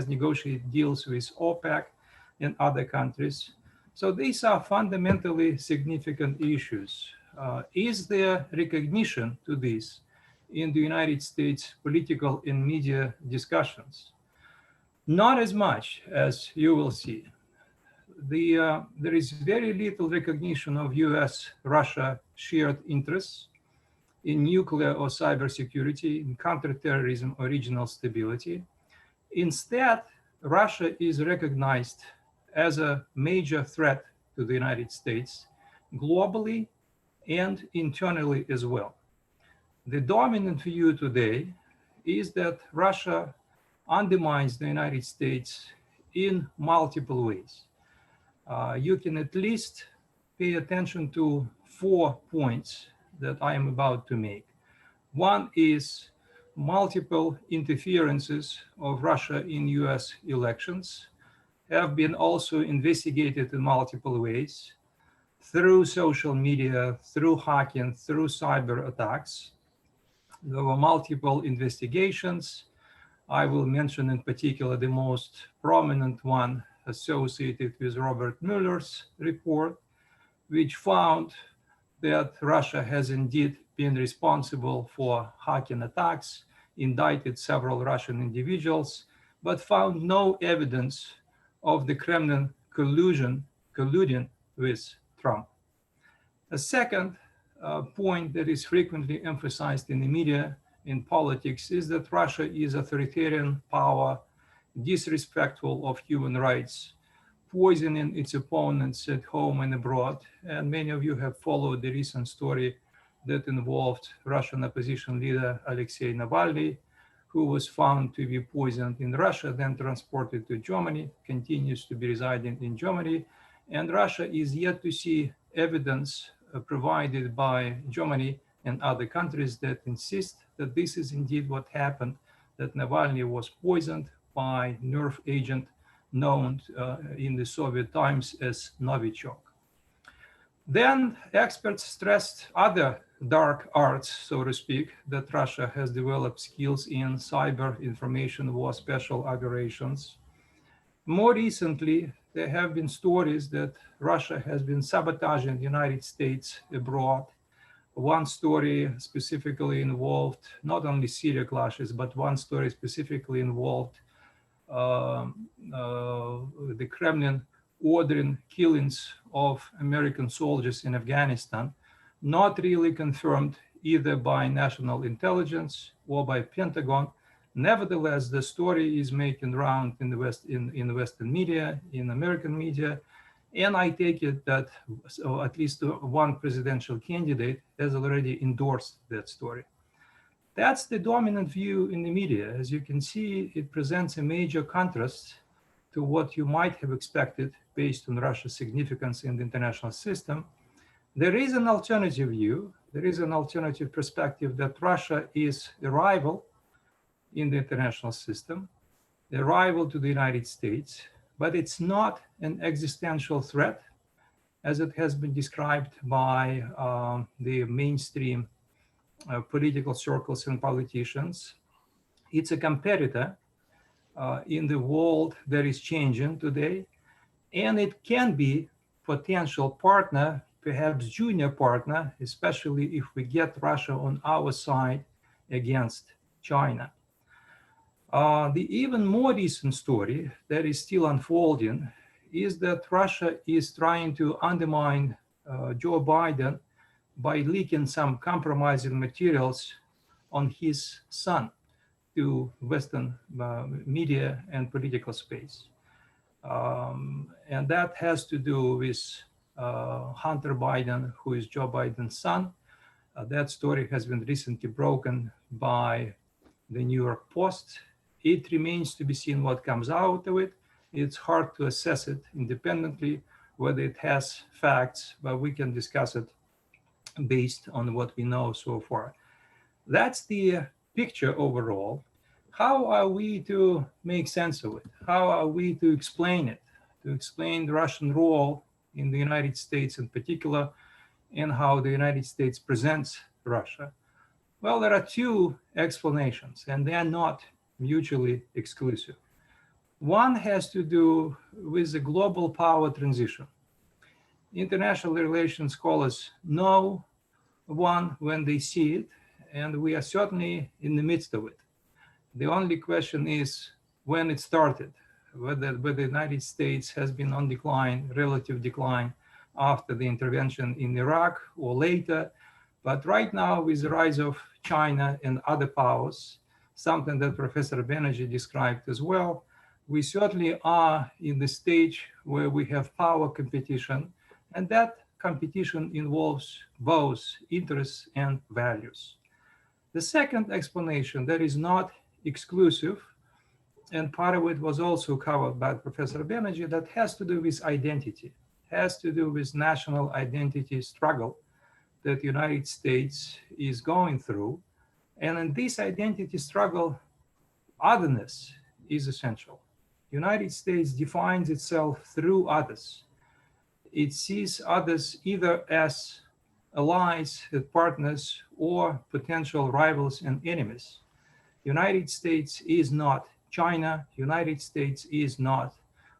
negotiated deals with OPEC and other countries. So these are fundamentally significant issues. Is there recognition to this in the United States political and media discussions? Not as much as you will see. There is very little recognition of US-Russia shared interests in nuclear or cybersecurity, in counterterrorism or regional stability. Instead, Russia is recognized as a major threat to the United States globally and internally as well. The dominant view today is that Russia undermines the United States in multiple ways. You can at least pay attention to 4 points that I am about to make. One is multiple interferences of Russia in US elections have been also investigated in multiple ways through social media, through hacking, through cyber attacks. There were multiple investigations. I will mention in particular the most prominent one associated with Robert Mueller's report, which found that Russia has indeed been responsible for hacking attacks, indicted several Russian individuals, but found no evidence of the Kremlin colluding with Trump. A second point that is frequently emphasized in the media, in politics, is that Russia is authoritarian power, disrespectful of human rights, poisoning its opponents at home and abroad. And many of you have followed the recent story that involved Russian opposition leader Alexei Navalny, who was found to be poisoned in Russia, then transported to Germany, continues to be residing in Germany. And Russia is yet to see evidence provided by Germany and other countries that insist that this is indeed what happened, that Navalny was poisoned by nerve agent known in the Soviet times as Novichok. Then experts stressed other dark arts, so to speak, that Russia has developed skills in: cyber, information war, special operations. More recently, there have been stories that Russia has been sabotaging the United States abroad. One story specifically involved not only Syria clashes, but one story specifically involved the Kremlin ordering killings of American soldiers in Afghanistan, not really confirmed either by national intelligence or by Pentagon. Nevertheless, the story is making round in the Western media, in American media, and I take it that at least one presidential candidate has already endorsed that story. That's the dominant view in the media. As you can see, it presents a major contrast to what you might have expected based on Russia's significance in the international system. There is an alternative view. There is an alternative perspective that Russia is a rival in the international system, a rival to the United States, but it's not an existential threat, as it has been described by the mainstream political circles and politicians. It's a competitor in the world that is changing today, and it can be potential partner, perhaps junior partner, especially if we get Russia on our side against China. The even more recent story that is still unfolding is that Russia is trying to undermine Joe Biden by leaking some compromising materials on his son to Western media and political space. And that has to do with Hunter Biden, who is Joe Biden's son. That story has been recently broken by the New York Post. It remains to be seen what comes out of it. It's hard to assess it independently, whether it has facts, but we can discuss it based on what we know so far. That's the picture overall. How are we to make sense of it? How are we to explain it? To explain the Russian role in the United States in particular, and how the United States presents Russia? Well, there are two explanations, and they are not mutually exclusive. One has to do with the global power transition. International relations scholars know one when they see it, and we are certainly in the midst of it. The only question is when it started, whether the United States has been on decline, relative decline, after the intervention in Iraq or later. But right now, with the rise of China and other powers, something that Professor Banerjee described as well, we certainly are in the stage where we have power competition, and that competition involves both interests and values. The second explanation that is not exclusive, and part of it was also covered by Professor Banerjee, that has to do with identity, has to do with national identity struggle that the United States is going through. And in this identity struggle, otherness is essential. United States defines itself through others. It sees others either as allies, partners, or potential rivals and enemies. United States is not China. United States is not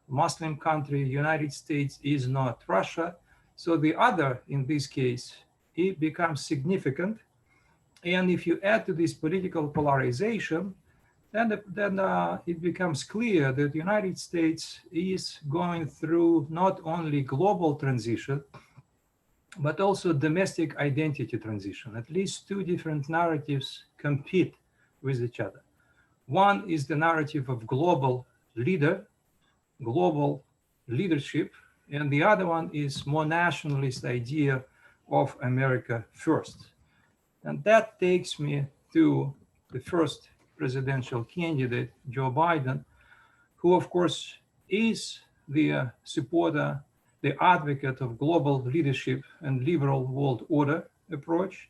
a Muslim country. United States is not Russia. So the other, in this case, it becomes significant. And if you add to this political polarization, then it becomes clear that the United States is going through not only global transition, but also domestic identity transition. At least two different narratives compete with each other. One is the narrative of global leadership, and the other one is more nationalist idea of America first. And that takes me to the first presidential candidate, Joe Biden, who of course is the supporter, the advocate of global leadership and liberal world order approach,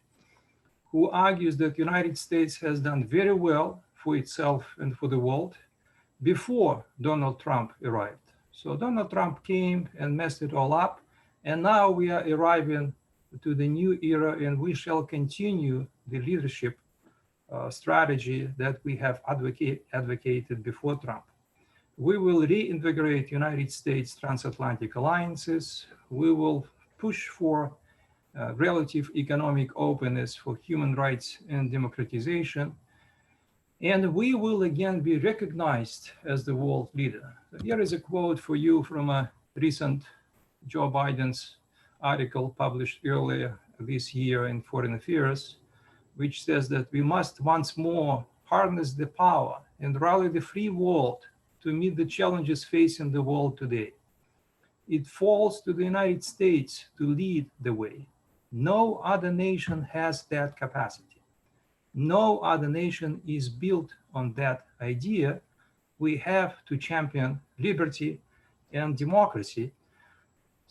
who argues that the United States has done very well for itself and for the world before Donald Trump arrived. So Donald Trump came and messed it all up, and now we are arriving to the new era, and we shall continue the leadership strategy that we have advocated before Trump. We will reinvigorate United States transatlantic alliances. We will push for relative economic openness, for human rights and democratization. And we will again be recognized as the world leader. Here is a quote for you from a recent Joe Biden's article published earlier this year in Foreign Affairs, which says that we must once more harness the power and rally the free world to meet the challenges facing the world today. It falls to the United States to lead the way. No other nation has that capacity. No other nation is built on that idea. We have to champion liberty and democracy.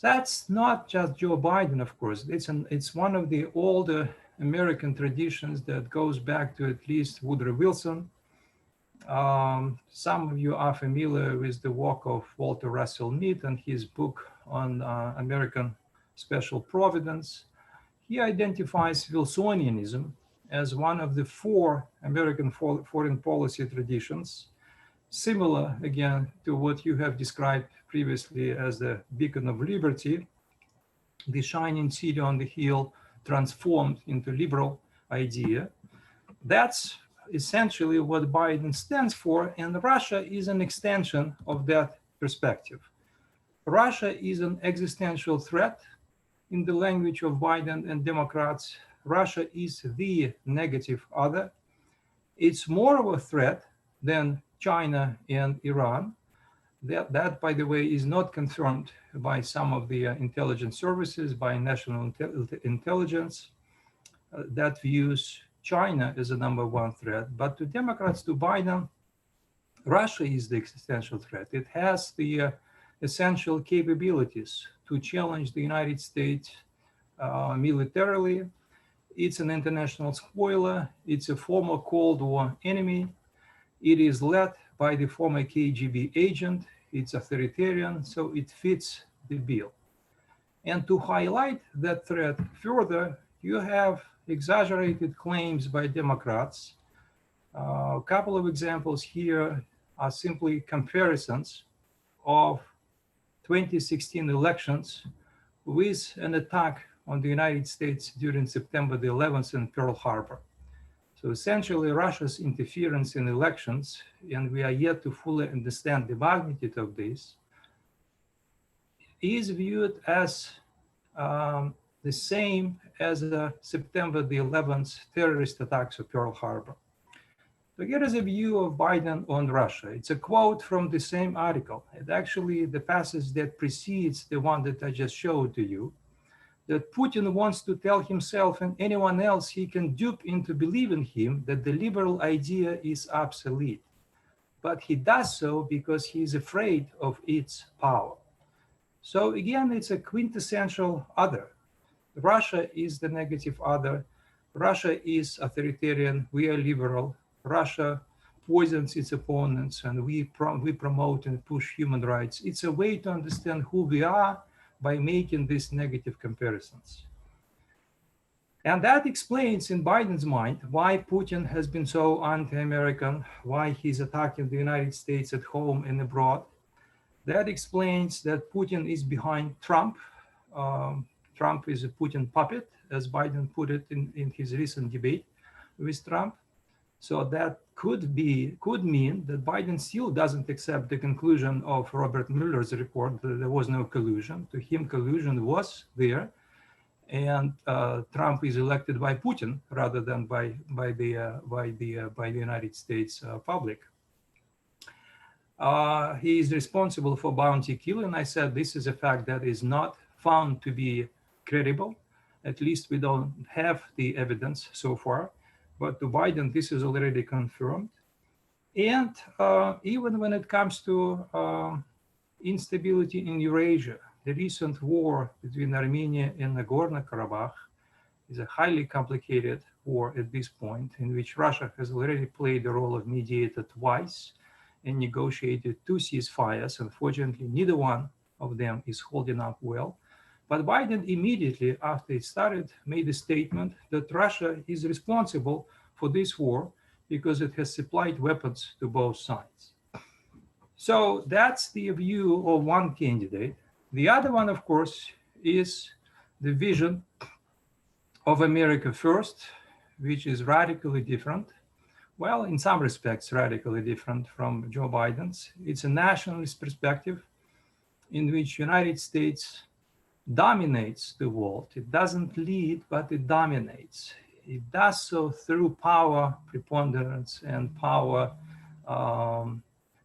That's not just Joe Biden, of course. It's one of the older American traditions that goes back to at least Woodrow Wilson. Some of you are familiar with the work of Walter Russell Mead and his book on American Special Providence. He identifies Wilsonianism as one of the four American foreign policy traditions, similar again to what you have described previously as the beacon of liberty, the shining city on the hill transformed into liberal idea. That's essentially what Biden stands for, and Russia is an extension of that perspective. Russia is an existential threat. In the language of Biden and Democrats, Russia is the negative other. It's more of a threat than China and Iran. That, by the way, is not confirmed by some of the intelligence services, by national intelligence that views China as a number one threat. But to Democrats, to Biden, Russia is the existential threat. It has the essential capabilities to challenge the United States militarily. It's an international spoiler. It's a former Cold War enemy. It is led by the former KGB agent. It's authoritarian, so it fits the bill. And to highlight that threat further, you have exaggerated claims by Democrats. A couple of examples here are simply comparisons of 2016 elections with an attack on the United States during September the 11th in Pearl Harbor. So essentially, Russia's interference in elections, and we are yet to fully understand the magnitude of this, is viewed as the same as the September the 11th terrorist attacks of Pearl Harbor. So here is a view of Biden on Russia. It's a quote from the same article. It's actually the passage that precedes the one that I just showed to you, that Putin wants to tell himself and anyone else he can dupe into believing him that the liberal idea is obsolete. But he does so because he is afraid of its power. So again, it's a quintessential other. Russia is the negative other. Russia is authoritarian, we are liberal. Russia poisons its opponents, and we promote and push human rights. It's a way to understand who we are by making these negative comparisons. And that explains in Biden's mind why Putin has been so anti-American, why he's attacking the United States at home and abroad. That explains that Putin is behind Trump. Trump is a Putin puppet, as Biden put it in his recent debate with Trump. So that could mean that Biden still doesn't accept the conclusion of Robert Mueller's report that there was no collusion. To him, collusion was there, and Trump is elected by Putin rather than by the United States public. He is responsible for bounty killing. I said this is a fact that is not found to be credible. At least we don't have the evidence so far. But to Biden, this is already confirmed. And even when it comes to instability in Eurasia, the recent war between Armenia and Nagorno-Karabakh is a highly complicated war at this point, in which Russia has already played the role of mediator twice and negotiated 2 ceasefires. Unfortunately, neither one of them is holding up well. But Biden immediately after it started made a statement that Russia is responsible for this war because it has supplied weapons to both sides. So that's the view of one candidate. The other one, of course, is the vision of America first, which is radically different. Well, in some respects, radically different from Joe Biden's. It's a nationalist perspective in which United States dominates the world. It doesn't lead, but it dominates. It does so through power preponderance and power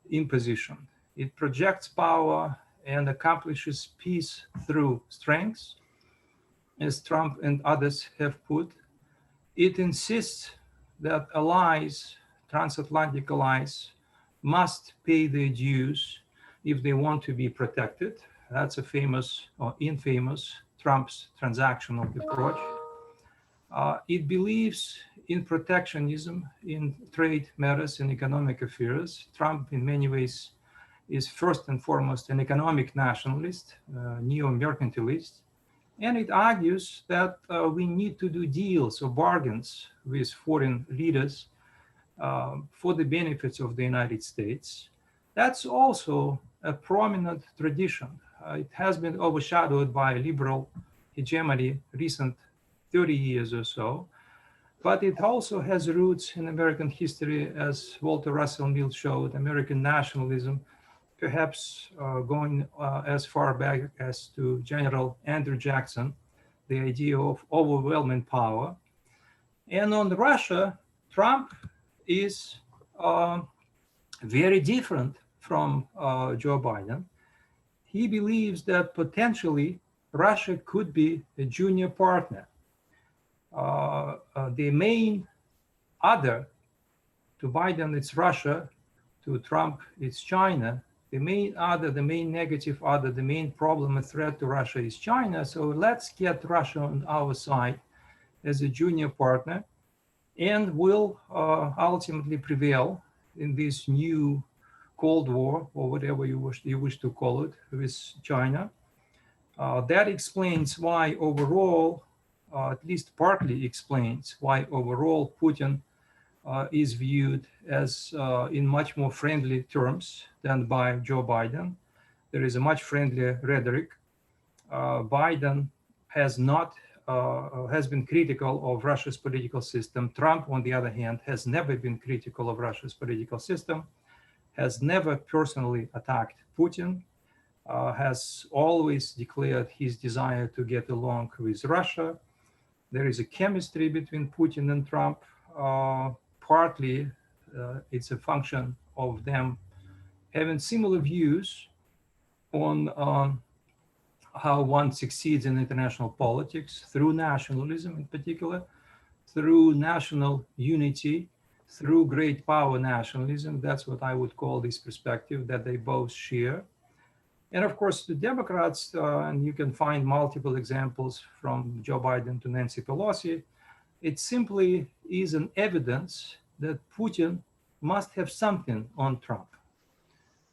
imposition. It projects power and accomplishes peace through strength, as Trump and others have put. It insists that allies, transatlantic allies, must pay their dues if they want to be protected. That's a famous or infamous Trump's transactional approach. It believes in protectionism in trade matters and economic affairs. Trump, in many ways, is first and foremost an economic nationalist, neo-mercantilist. And it argues that we need to do deals or bargains with foreign leaders for the benefits of the United States. That's also a prominent tradition. It has been overshadowed by liberal hegemony recent 30 years or so, but it also has roots in American history, as Walter Russell Mill showed, American nationalism, perhaps going as far back as to General Andrew Jackson, the idea of overwhelming power. And on Russia, Trump is very different from Joe Biden. He believes that potentially Russia could be a junior partner. The main other, to Biden it's Russia, to Trump it's China. The main other, the main negative other, the main problem and threat to Russia is China. So let's get Russia on our side as a junior partner, and will ultimately prevail in this new Cold War, or whatever you wish to call it, with China. That explains why overall, at least partly explains why overall Putin is viewed as in much more friendly terms than by Joe Biden. There is a much friendlier rhetoric. Biden has been critical of Russia's political system. Trump, on the other hand, has never been critical of Russia's political system, has never personally attacked Putin, has always declared his desire to get along with Russia. There is a chemistry between Putin and Trump. Partly, it's a function of them having similar views on how one succeeds in international politics through nationalism in particular, through national unity, through great power nationalism. That's what I would call this perspective that they both share. And of course, the Democrats, and you can find multiple examples from Joe Biden to Nancy Pelosi, It simply is an evidence that Putin must have something on Trump.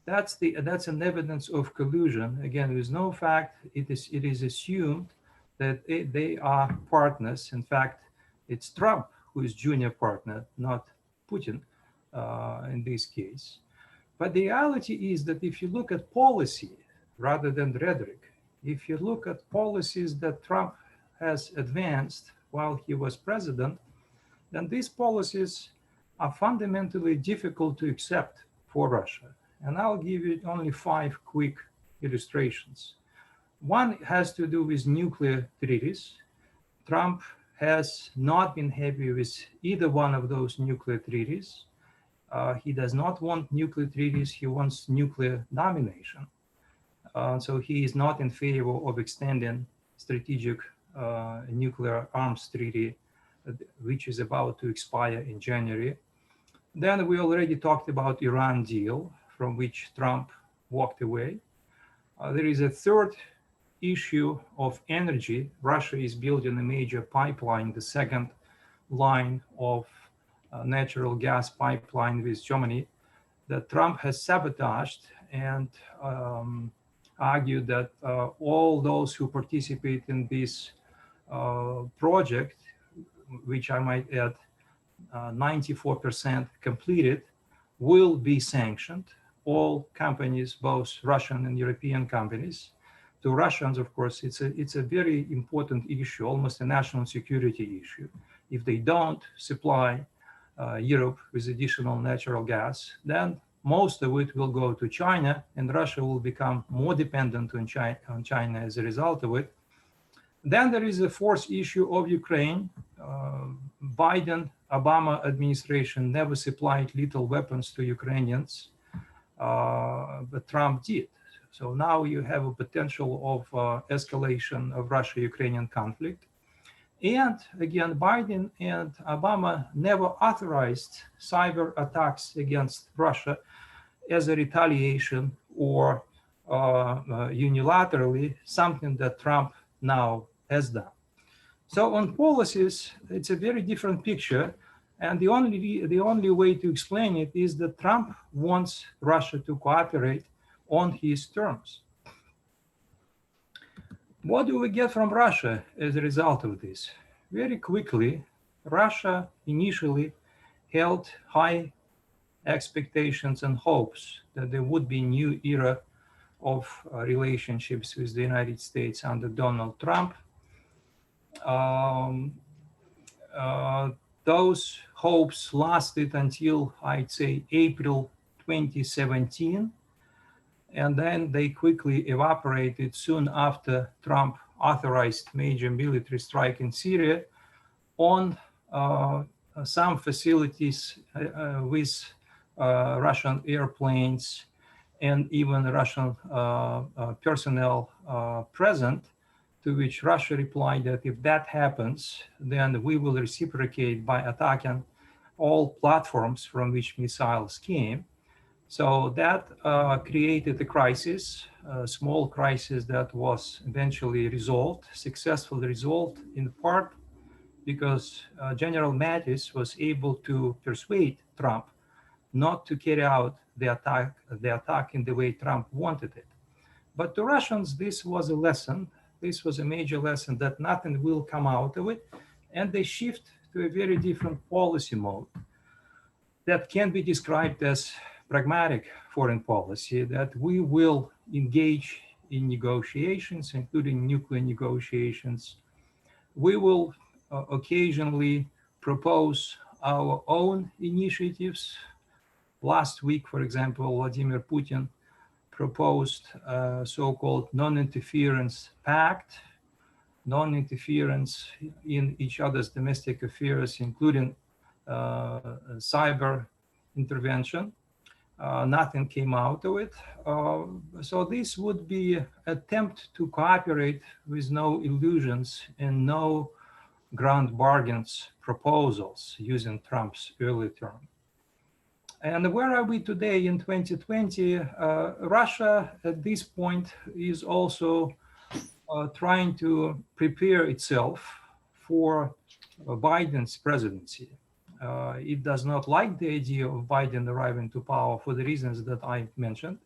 That's an evidence of collusion. Again, with no fact, it is assumed that they are partners. In fact, it's Trump who is junior partner, not Putin in this case. But the reality is that if you look at policy rather than rhetoric, if you look at policies that Trump has advanced while he was president, then these policies are fundamentally difficult to accept for Russia. And I'll give you only 5 quick illustrations. One has to do with nuclear treaties. Trump has not been happy with either one of those nuclear treaties. He does not want nuclear treaties, he wants nuclear domination. So he is not in favor of extending strategic nuclear arms treaty, which is about to expire in January. Then we already talked about Iran deal, from which Trump walked away. There is a third issue of energy. Russia is building a major pipeline, the second line of natural gas pipeline with Germany, that Trump has sabotaged, and argued that all those who participate in this project, which I might add 94% completed, will be sanctioned. All companies, both Russian and European companies. To Russians, of course, it's a very important issue, almost a national security issue. If they don't supply Europe with additional natural gas, then most of it will go to China, and Russia will become more dependent on China as a result of it. Then there is the fourth issue of Ukraine. Biden-Obama administration never supplied lethal weapons to Ukrainians, but Trump did. So now you have a potential of escalation of Russia-Ukrainian conflict. And again, Biden and Obama never authorized cyber attacks against Russia as a retaliation or unilaterally, something that Trump now has done. So on policies, it's a very different picture. And the only way to explain it is that Trump wants Russia to cooperate on his terms. What do we get from Russia as a result of this? Very quickly, Russia initially held high expectations and hopes that there would be a new era of relationships with the United States under Donald Trump. Those hopes lasted until, I'd say, April 2017. And then they quickly evaporated soon after Trump authorized major military strike in Syria on some facilities with Russian airplanes and even Russian personnel present, to which Russia replied that if that happens, then we will reciprocate by attacking all platforms from which missiles came. So that created a crisis, a small crisis that was eventually resolved, successfully resolved, in part because General Mattis was able to persuade Trump not to carry out the attack in the way Trump wanted it. But to Russians, this was a lesson. This was a major lesson that nothing will come out of it, and they shift to a very different policy mode that can be described as pragmatic foreign policy, that we will engage in negotiations, including nuclear negotiations. We will occasionally propose our own initiatives. Last week, for example, Vladimir Putin proposed a so-called non-interference pact, non-interference in each other's domestic affairs, including cyber intervention. Nothing came out of it. So this would be an attempt to cooperate with no illusions and no grand bargains proposals using Trump's early term. And where are we today in 2020? Russia at this point is also trying to prepare itself for Biden's presidency. It does not like the idea of Biden arriving to power for the reasons that I mentioned,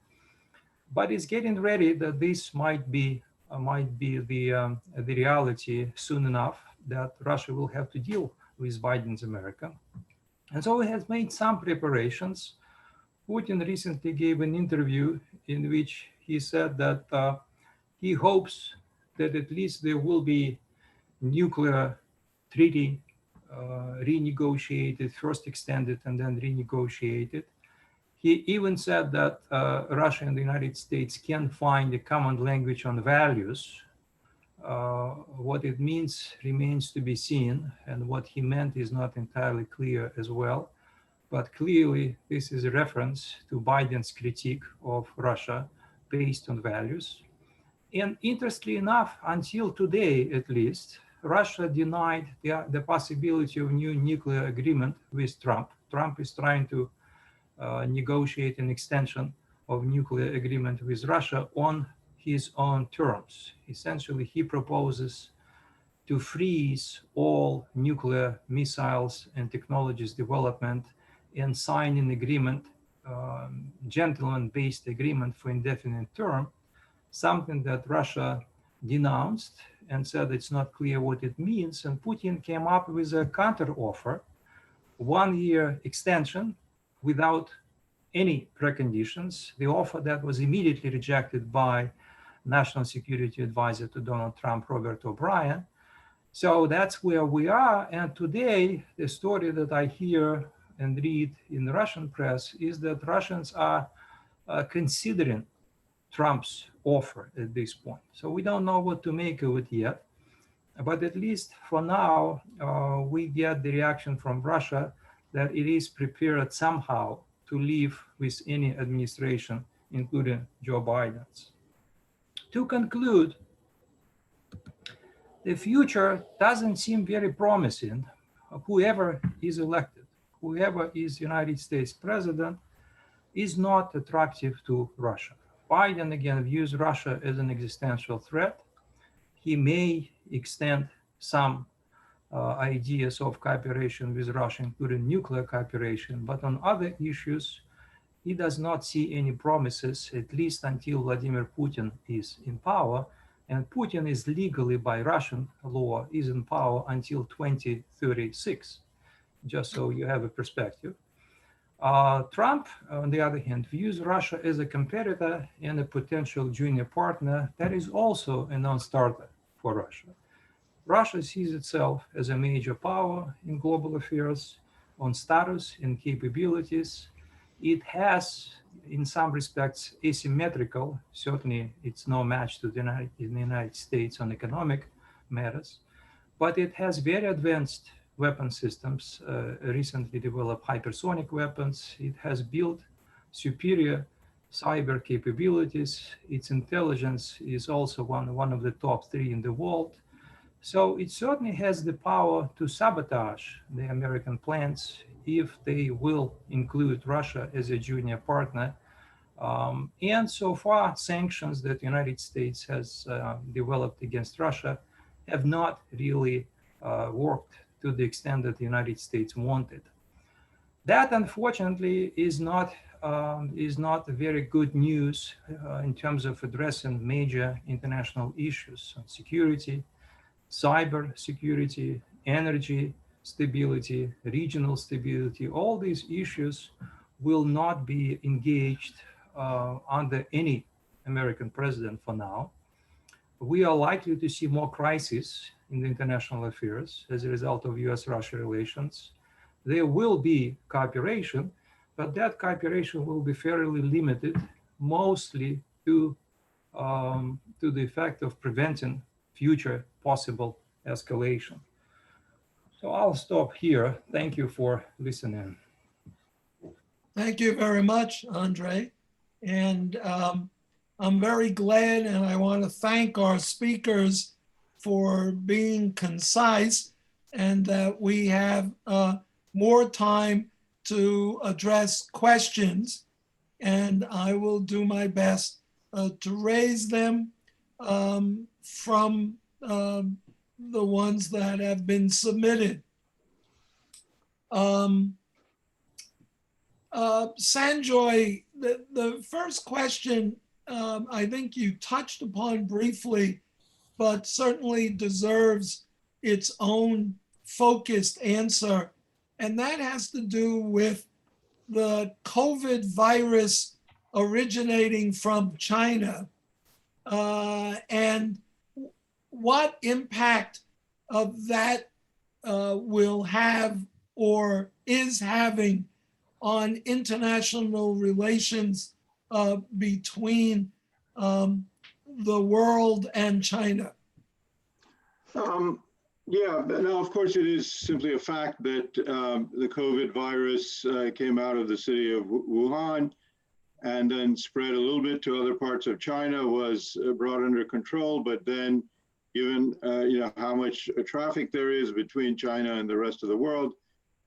but it's getting ready that this might be the reality soon enough, that Russia will have to deal with Biden's America. And so he has made some preparations. Putin recently gave an interview in which he said that he hopes that at least there will be nuclear treaty renegotiated, first extended and then renegotiated. He even said that Russia and the United States can find a common language on values. What it means remains to be seen, and what he meant is not entirely clear as well. But clearly, this is a reference to Biden's critique of Russia based on values. And interestingly enough, until today at least, Russia denied the possibility of new nuclear agreement with Trump. Trump is trying to negotiate an extension of nuclear agreement with Russia on his own terms. Essentially, he proposes to freeze all nuclear missiles and technologies development and sign an agreement, gentleman-based agreement for indefinite term, something that Russia denounced and said it's not clear what it means. And Putin came up with a counter-offer, 1-year extension without any preconditions. The offer that was immediately rejected by National Security Advisor to Donald Trump, Robert O'Brien. So that's where we are. And today, the story that I hear and read in the Russian press is that Russians are considering Trump's offer at this point. So we don't know what to make of it yet. But at least for now, we get the reaction from Russia that it is prepared somehow to live with any administration, including Joe Biden's. To conclude, the future doesn't seem very promising. Whoever is elected, whoever is United States president, is not attractive to Russia. Biden, again, views Russia as an existential threat. He may extend some ideas of cooperation with Russia, including nuclear cooperation, but on other issues, he does not see any promises, at least until Vladimir Putin is in power. And Putin is legally, by Russian law, is in power until 2036, just so you have a perspective. Trump, on the other hand, views Russia as a competitor and a potential junior partner that is also a non-starter for Russia. Russia sees itself as a major power in global affairs on status and capabilities. It has, in some respects, asymmetrical, certainly it's no match to the United States on economic matters, but it has very advanced weapon systems, recently developed hypersonic weapons. It has built superior cyber capabilities. Its intelligence is also one of the top 3 in the world. So it certainly has the power to sabotage the American plans if they will include Russia as a junior partner. And so far, sanctions that the United States has developed against Russia have not really worked to the extent that the United States wanted. That, unfortunately, is not very good news in terms of addressing major international issues on security, cyber security, energy stability, regional stability. All these issues will not be engaged under any American president for now. We are likely to see more crises in the international affairs as a result of US-Russia relations. There will be cooperation, but that cooperation will be fairly limited, mostly to the effect of preventing future possible escalation. So I'll stop here. Thank you for listening. Thank you very much, Andrei. And I'm very glad, and I want to thank our speakers for being concise, and that we have more time to address questions. And I will do my best to raise them from the ones that have been submitted. Sanjoy, the first question I think you touched upon briefly, but certainly deserves its own focused answer. And that has to do with the COVID virus originating from China and what impact of that will have or is having on international relations between the world and China. Yeah, now of course it is simply a fact that the COVID virus came out of the city of Wuhan and then spread a little bit to other parts of China, was brought under control, but then given how much traffic there is between China and the rest of the world,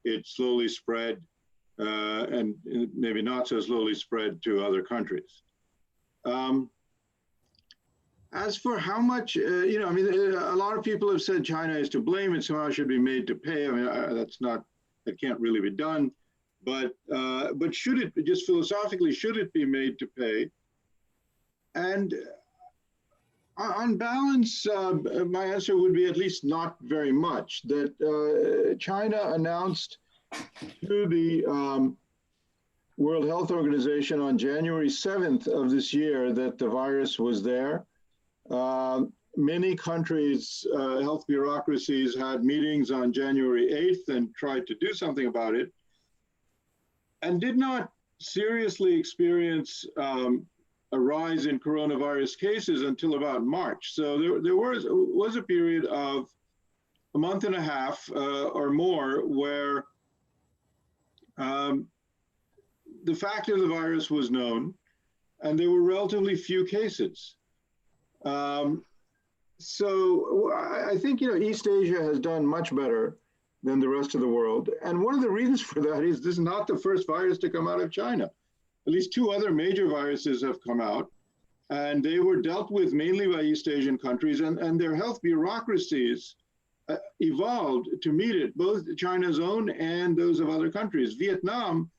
it slowly spread and maybe not so slowly spread to other countries. As for how much, a lot of people have said China is to blame and somehow should be made to pay. I mean, that can't really be done. But should it, just philosophically, should it be made to pay? And on balance, my answer would be at least not very much. That China announced to the World Health Organization on January 7th of this year that the virus was there. Many countries' health bureaucracies had meetings on January 8th and tried to do something about it, and did not seriously experience a rise in coronavirus cases until about March. So there was a period of a month and a half or more where the fact of the virus was known, and there were relatively few cases. So I think, East Asia has done much better than the rest of the world. And one of the reasons for that is this is not the first virus to come out of China. At least two other major viruses have come out, and they were dealt with mainly by East Asian countries, and their health bureaucracies evolved to meet it, both China's own and those of other countries. Vietnam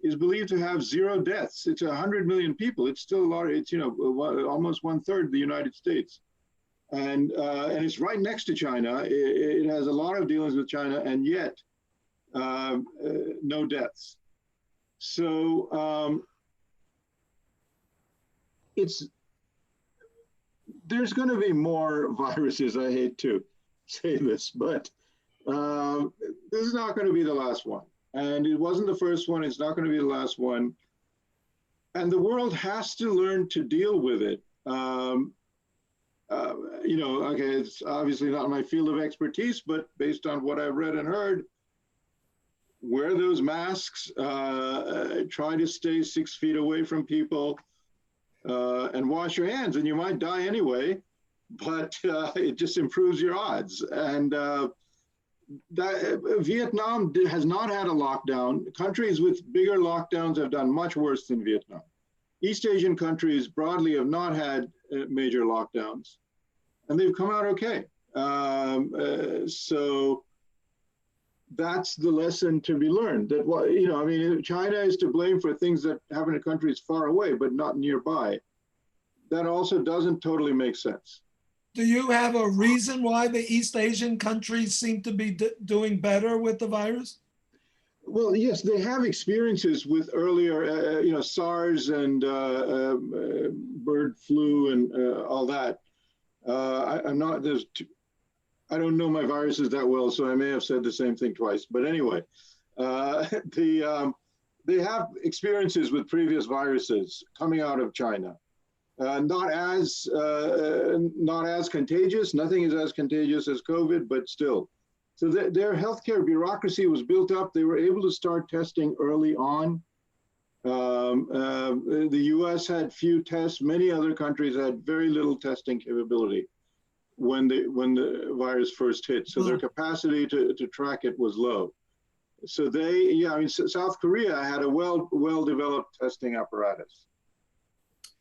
is believed to have 0 deaths. It's 100 million people. It's still a lot. It's almost 1/3 of the United States, and it's right next to China. It has a lot of dealings with China, and yet no deaths. So there's going to be more viruses. I hate to say this, but this is not going to be the last one. And it wasn't the first one. It's not going to be the last one. And the world has to learn to deal with it. Okay, it's obviously not my field of expertise, but based on what I've read and heard, wear those masks, try to stay 6 feet away from people, and wash your hands. And you might die anyway, but it just improves your odds. And Vietnam has not had a lockdown. Countries with bigger lockdowns have done much worse than Vietnam. East Asian countries broadly have not had major lockdowns, and they've come out okay. So that's the lesson to be learned. That China is to blame for things that happen in countries far away, but not nearby. That also doesn't totally make sense. Do you have a reason why the East Asian countries seem to be doing better with the virus? Well, yes, they have experiences with earlier, SARS and bird flu and all that. I don't know my viruses that well, so I may have said the same thing twice. But anyway, they have experiences with previous viruses coming out of China. Not as contagious. Nothing is as contagious as COVID, but still. So their healthcare bureaucracy was built up. They were able to start testing early on. The US had few tests. Many other countries had very little testing capability when the virus first hit. So their capacity to track it was low. So South Korea had a well-developed testing apparatus.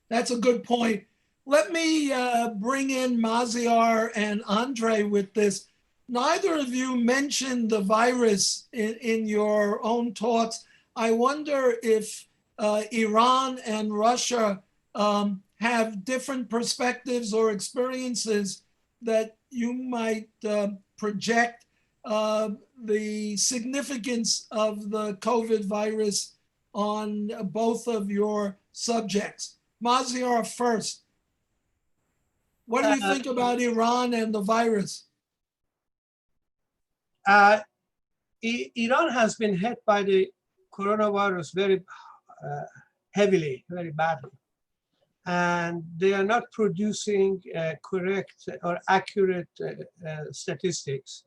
That's a good point. Let me bring in Maziar and Andrei with this. neither of you mentioned the virus in your own talks. I wonder if Iran and Russia have different perspectives or experiences that you might project the significance of the COVID virus on both of your subjects. Maziar first. What do you think about Iran and the virus? Iran has been hit by the coronavirus very heavily, very badly. And they are not producing correct or accurate statistics.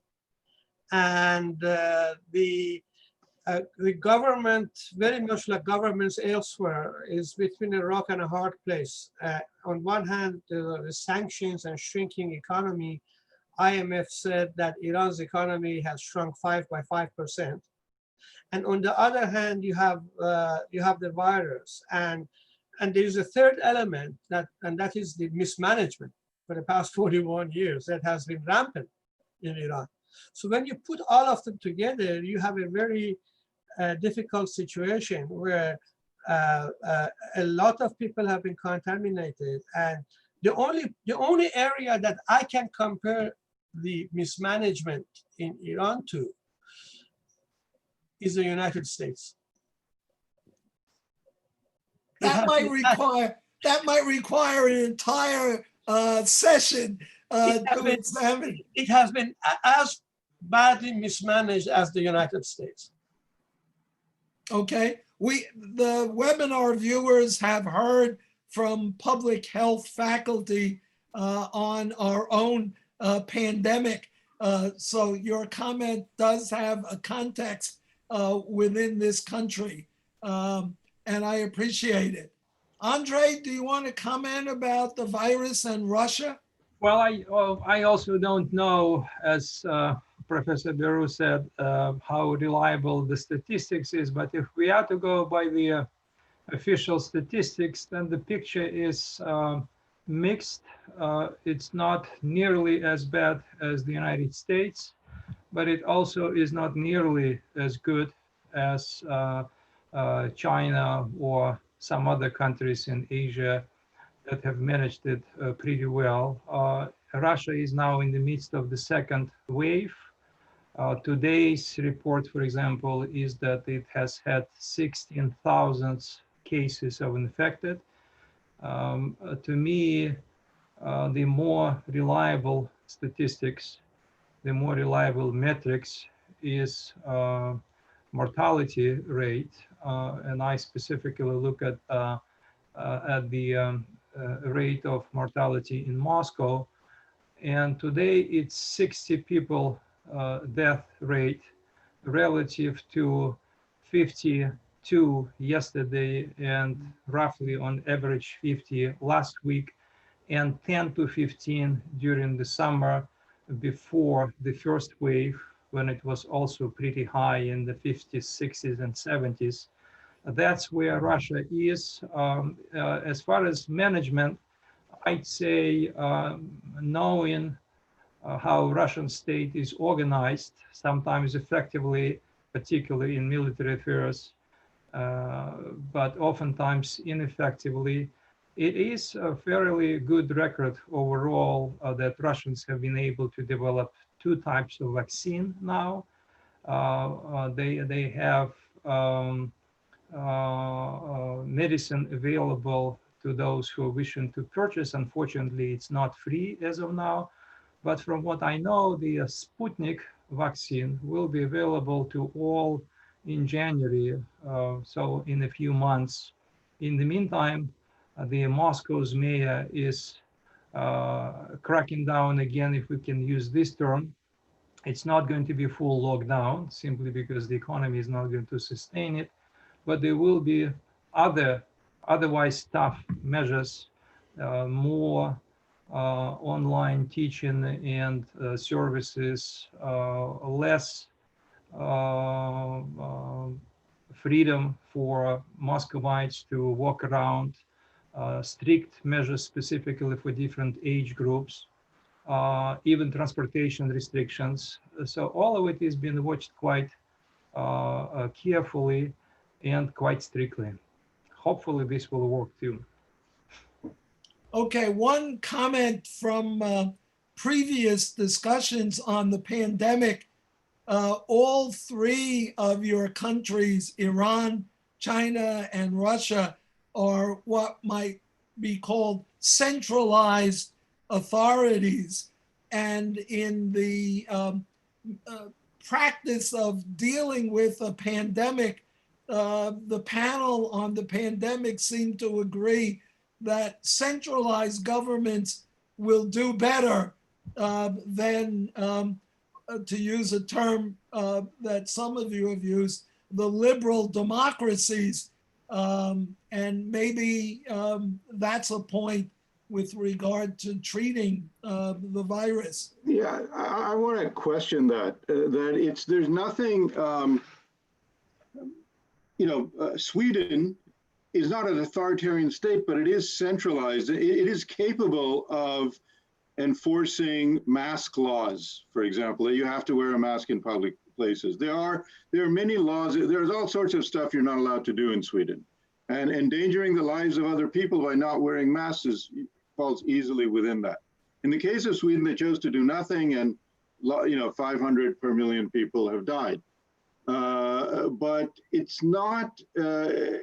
And the government, very much like governments elsewhere, is between a rock and a hard place. On one hand, the sanctions and shrinking economy. IMF said that Iran's economy has shrunk by 5%. And on the other hand, you have the virus. And there is a third element, and that is the mismanagement for the past 41 years that has been rampant in Iran. So when you put all of them together, you have a very difficult situation where a lot of people have been contaminated. And the only area that I can compare the mismanagement in Iran to is the United States. That might require an entire session to examine. It has been as badly mismanaged as the United States. Okay, the webinar viewers have heard from public health faculty on our own pandemic. So your comment does have a context within this country. And I appreciate it. Andrei, do you want to comment about the virus and Russia? Well, I also don't know, as Professor Beru said, how reliable the statistics is, but if we are to go by the official statistics, then the picture is mixed. It's not nearly as bad as the United States, but it also is not nearly as good as China or some other countries in Asia that have managed it pretty well. Russia is now in the midst of the second wave. Today's report, for example, is that it has had 16,000 cases of infected. To me, the more reliable statistics, the more reliable metrics is mortality rate, and I specifically look at the rate of mortality in Moscow, and today it's 60 people death rate relative to 52 yesterday and roughly on average 50 last week, and 10 to 15 during the summer before the first wave, when it was also pretty high in the 50s, 60s, and 70s. That's where Russia is. As far as management, I'd say knowing how Russian state is organized, sometimes effectively, particularly in military affairs, but oftentimes ineffectively, it is a fairly good record overall that Russians have been able to develop two types of vaccine now. They have medicine available to those who are wishing to purchase. Unfortunately, it's not free as of now. But from what I know, the Sputnik vaccine will be available to all in January, so in a few months. In the meantime, the Moscow's mayor is cracking down again, if we can use this term. It's not going to be full lockdown, simply because the economy is not going to sustain it, but there will be otherwise tough measures, more online teaching and services, less freedom for Muscovites to walk around, strict measures specifically for different age groups. even transportation restrictions. So all of it is being watched quite carefully and quite strictly. Hopefully this will work too. Okay, one comment from previous discussions on the pandemic. All three of your countries, Iran, China, and Russia, are what might be called centralized authorities. And in the practice of dealing with a pandemic, the panel on the pandemic seemed to agree that centralized governments will do better than, to use a term that some of you have used, the liberal democracies. And maybe that's a point with regard to treating the virus. Yeah, I want to question that. There's nothing. Sweden is not an authoritarian state, but it is centralized. It is capable of enforcing mask laws, for example. You have to wear a mask in public places. There are many laws. There's all sorts of stuff you're not allowed to do in Sweden, and endangering the lives of other people by not wearing masks falls easily within that. In the case of Sweden, they chose to do nothing, and 500 per million people have died. But it's not that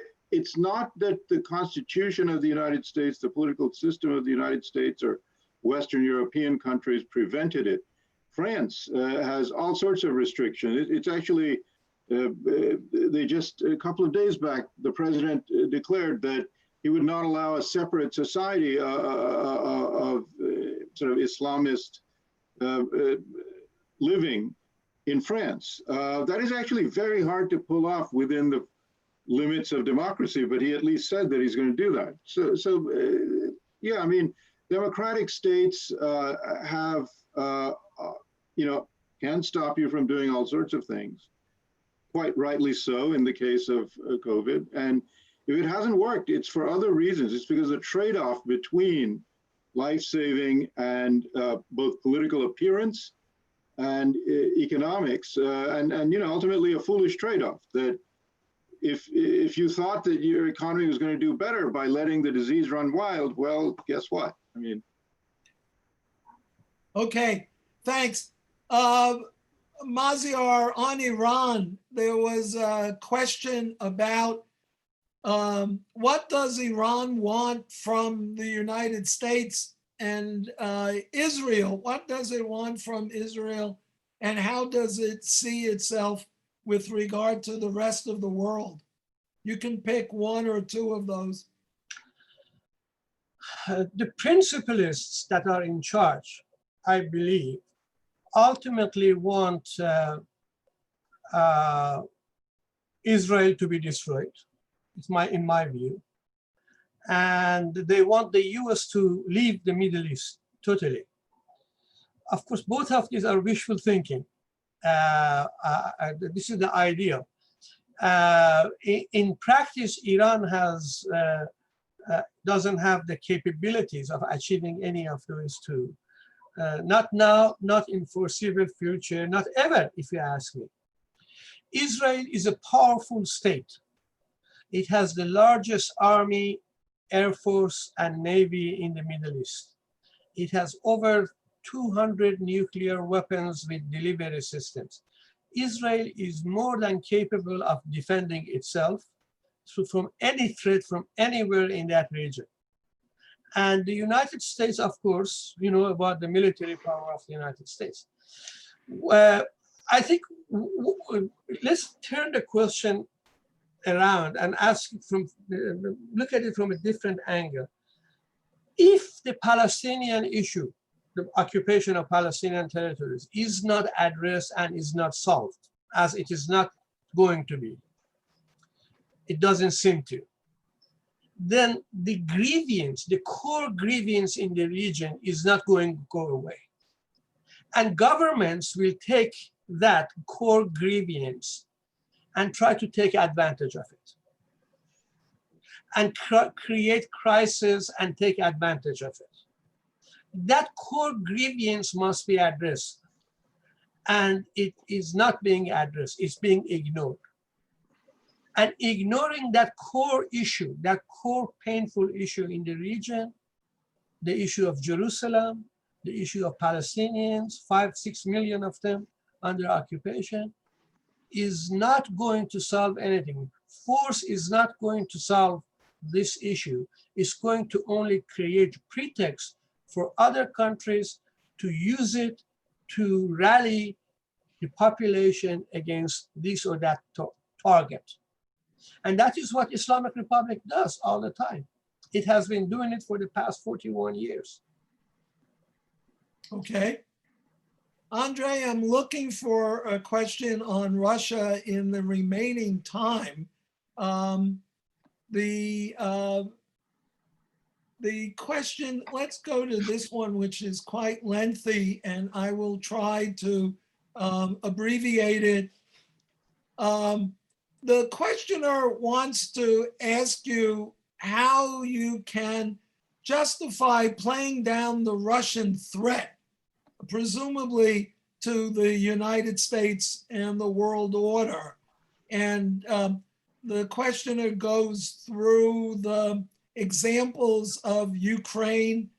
the Constitution of the United States, the political system of the United States, or Western European countries prevented it. France has all sorts of restrictions. It's actually, they just, a couple of days back, the president declared that he would not allow a separate society of sort of Islamist living in France. That is actually very hard to pull off within the limits of democracy, but he at least said that he's going to do that. So yeah, I mean, democratic states have, can stop you from doing all sorts of things, quite rightly so in the case of COVID. And if it hasn't worked, it's for other reasons. It's because the trade-off between life-saving and both political appearance and economics, and ultimately a foolish trade-off that if you thought that your economy was going to do better by letting the disease run wild, well, guess what? I mean. Okay, thanks. Maziar, on Iran, there was a question about what does Iran want from the United States and Israel? What does it want from Israel, and how does it see itself with regard to the rest of the world? You can pick one or two of those. The principalists that are in charge, I believe, ultimately want Israel to be destroyed. It's in my view. And they want the US to leave the Middle East totally. Of course, both of these are wishful thinking. This is the idea. In practice, Iran doesn't have the capabilities of achieving any of those two. Not now, not in foreseeable future, not ever, if you ask me. Israel is a powerful state. It has the largest army, air force, and navy in the Middle East. It has over 200 nuclear weapons with delivery systems. Israel is more than capable of defending itself from any threat from anywhere in that region. And the United States, of course, you know about the military power of the United States. I think let's turn the question around and ask look at it from a different angle. If the Palestinian issue, the occupation of Palestinian territories, is not addressed and is not solved, as it is not going to be, it doesn't seem to, then the grievance, the core grievance in the region is not going to go away. And governments will take that core grievance and try to take advantage of it and create crisis and take advantage of it. that core grievance must be addressed. And it is not being addressed, it's being ignored. And ignoring that core issue, that core painful issue in the region, the issue of Jerusalem, the issue of Palestinians, 5-6 million of them under occupation, is not going to solve anything. Force is not going to solve this issue. It's going to only create pretext for other countries to use it to rally the population against this or that target. And that is what Islamic Republic does all the time. It has been doing it for the past 41 years. Okay. Andrei, I'm looking for a question on Russia in the remaining time. The question, let's go to this one, which is quite lengthy, and I will try to abbreviate it. The questioner wants to ask you how you can justify playing down the Russian threat, presumably to the United States and the world order. And the questioner goes through the examples of Ukraine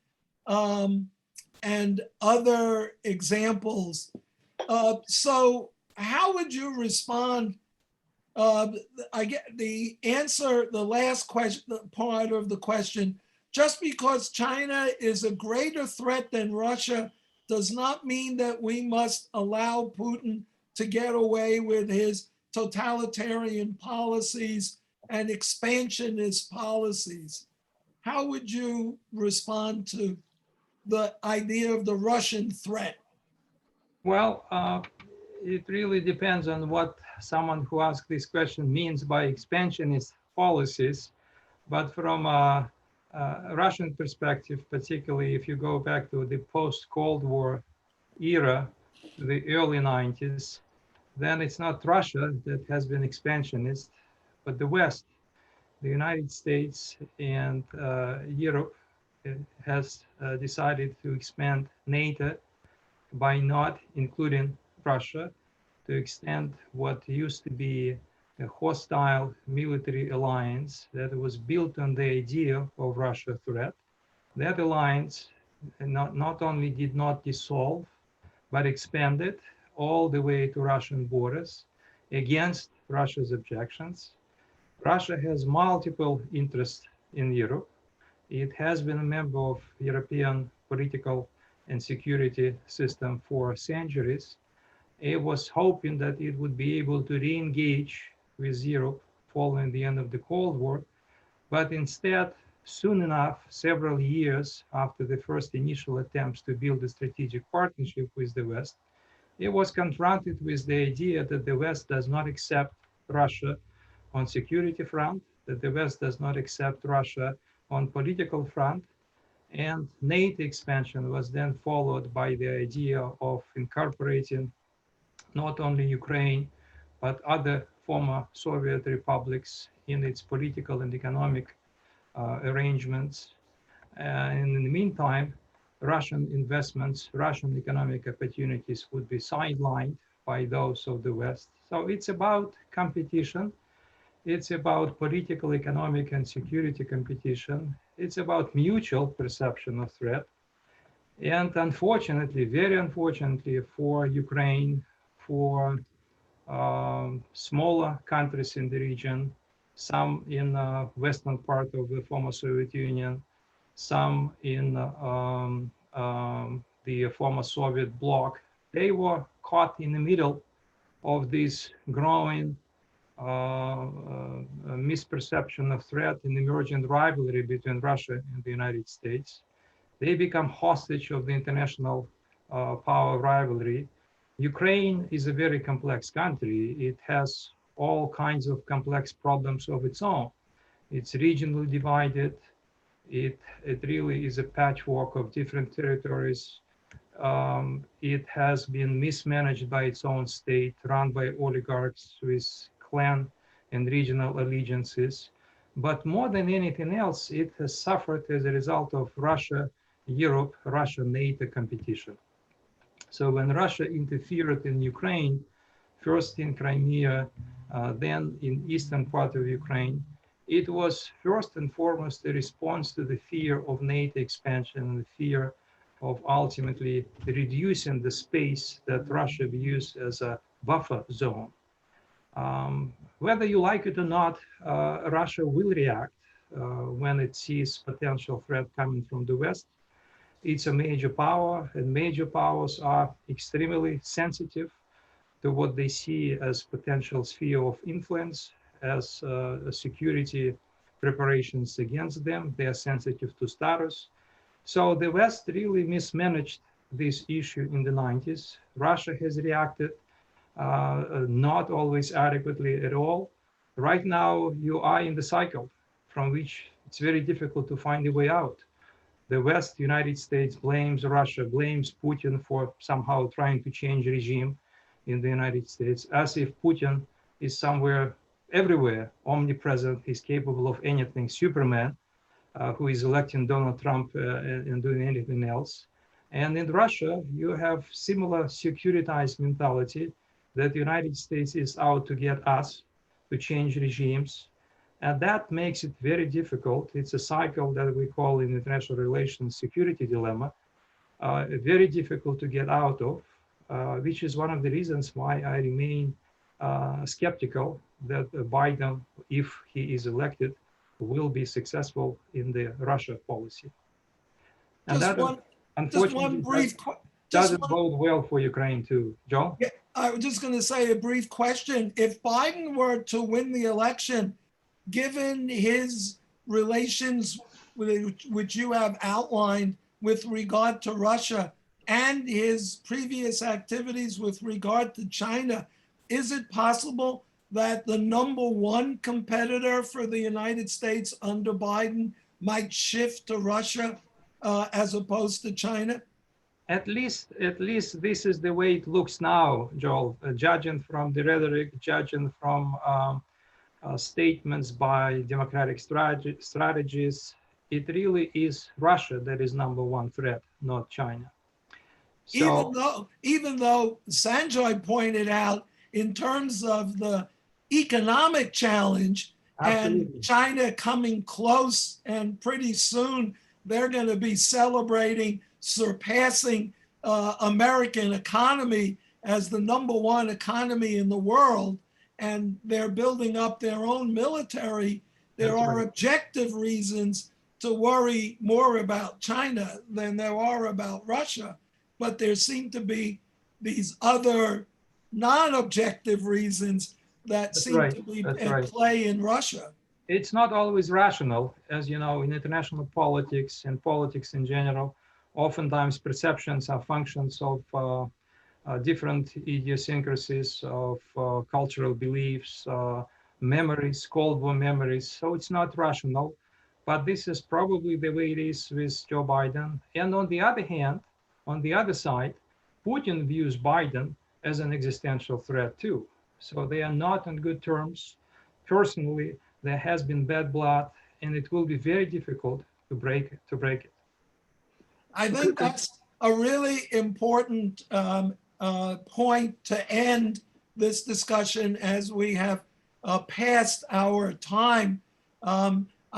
and other examples. So how would you respond? I get the answer, the last question, the part of the question, just because China is a greater threat than Russia does not mean that we must allow Putin to get away with his totalitarian policies and expansionist policies. How would you respond to the idea of the Russian threat? Well, it really depends on what someone who asks this question means by expansionist policies. But from a Russian perspective, particularly if you go back to the post-Cold War era, the early 90s, then it's not Russia that has been expansionist, but the West. The United States and Europe has decided to expand NATO by not including Russia, to extend what used to be a hostile military alliance that was built on the idea of Russia threat. That alliance not only did not dissolve, but expanded all the way to Russian borders against Russia's objections. Russia has multiple interests in Europe. It has been a member of European political and security system for centuries. It was hoping that it would be able to re-engage with Europe following the end of the Cold War, but instead, soon enough, several years after the first initial attempts to build a strategic partnership with the West, it was confronted with the idea that the West does not accept Russia on security front, that the West does not accept Russia on political front, and NATO expansion was then followed by the idea of incorporating not only Ukraine, but other former Soviet republics in its political and economic arrangements. And in the meantime, Russian investments, Russian economic opportunities would be sidelined by those of the West. So it's about competition. It's about political, economic, and security competition. It's about mutual perception of threat. And unfortunately, very unfortunately for Ukraine, for smaller countries in the region, some in western part of the former Soviet Union, some in the former Soviet bloc, they were caught in the middle of this growing misperception of threat and emergent rivalry between Russia and the United States. They become hostage of the international power rivalry. Ukraine is a very complex country. It has all kinds of complex problems of its own. It's regionally divided. It really is a patchwork of different territories. It has been mismanaged by its own state, run by oligarchs with clan and regional allegiances. But more than anything else, it has suffered as a result of Russia Europe, Russia, NATO competition. So when Russia interfered in Ukraine, first in Crimea, then in eastern part of Ukraine, it was first and foremost a response to the fear of NATO expansion and the fear of ultimately reducing the space that Russia views as a buffer zone. Whether you like it or not, Russia will react when it sees potential threat coming from the West. It's a major power, and major powers are extremely sensitive to what they see as potential sphere of influence, as security preparations against them. They are sensitive to status. So the West really mismanaged this issue in the 90s. Russia has reacted not always adequately at all. Right now, you are in the cycle from which it's very difficult to find a way out. The West, United States, blames Russia, blames Putin for somehow trying to change regime in the United States, as if Putin is somewhere, everywhere, omnipresent, he's capable of anything, Superman, who is electing Donald Trump and doing anything else. And in Russia, you have similar securitized mentality that the United States is out to get us, to change regimes. And that makes it very difficult. It's a cycle that we call in international relations security dilemma, very difficult to get out of, which is one of the reasons why I remain skeptical that Biden, if he is elected, will be successful in the Russia policy. And Just that, one unfortunately, brief doesn't bode well for Ukraine too. Joe? Yeah, I was just going to say a brief question. If Biden were to win the election, given his relations which you have outlined with regard to Russia and his previous activities with regard to China, is it possible that the #1 competitor for the United States under Biden might shift to Russia as opposed to China? At least this is the way it looks now, Joel. Judging from the rhetoric, judging from statements by democratic strategies, it really is Russia that is #1 threat, not China. So, even though Sanjay pointed out, in terms of the economic challenge absolutely. and China coming close, and pretty soon they're going to be celebrating surpassing American economy as the #1 economy in the world, and they're building up their own military. There That's are right. objective reasons to worry more about China than there are about Russia, but there seem to be these other non-objective reasons that That's seem right. to be That's at right. play in Russia. It's not always rational, as you know, in international politics and politics in general. Oftentimes perceptions are functions of different idiosyncrasies of cultural beliefs, memories, Cold War memories. So it's not rational, but this is probably the way it is with Joe Biden. And on the other hand, on the other side, Putin views Biden as an existential threat too. So they are not on good terms. Personally, there has been bad blood, and it will be very difficult to break it. I think that's a really important point to end this discussion, as we have passed our time.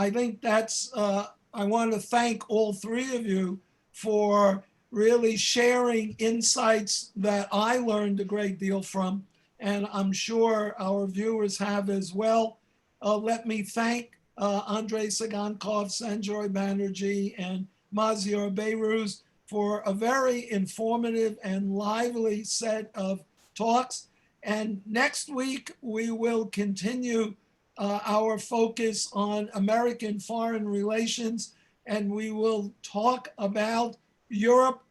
I think that's, I want to thank all three of you for really sharing insights that I learned a great deal from, and I'm sure our viewers have as well. Let me thank Andrei Tsygankov, Sanjay Banerjee, and Maziar Beiruz for a very informative and lively set of talks. And next week, we will continue our focus on American foreign relations, and we will talk about Europe,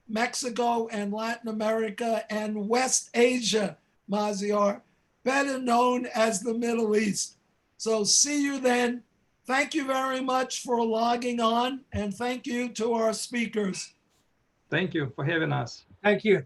Mexico, and Latin America, and West Asia, Maziar, better known as the Middle East. So see you then. Thank you very much for logging on, and thank you to our speakers. Thank you for having us. Thank you.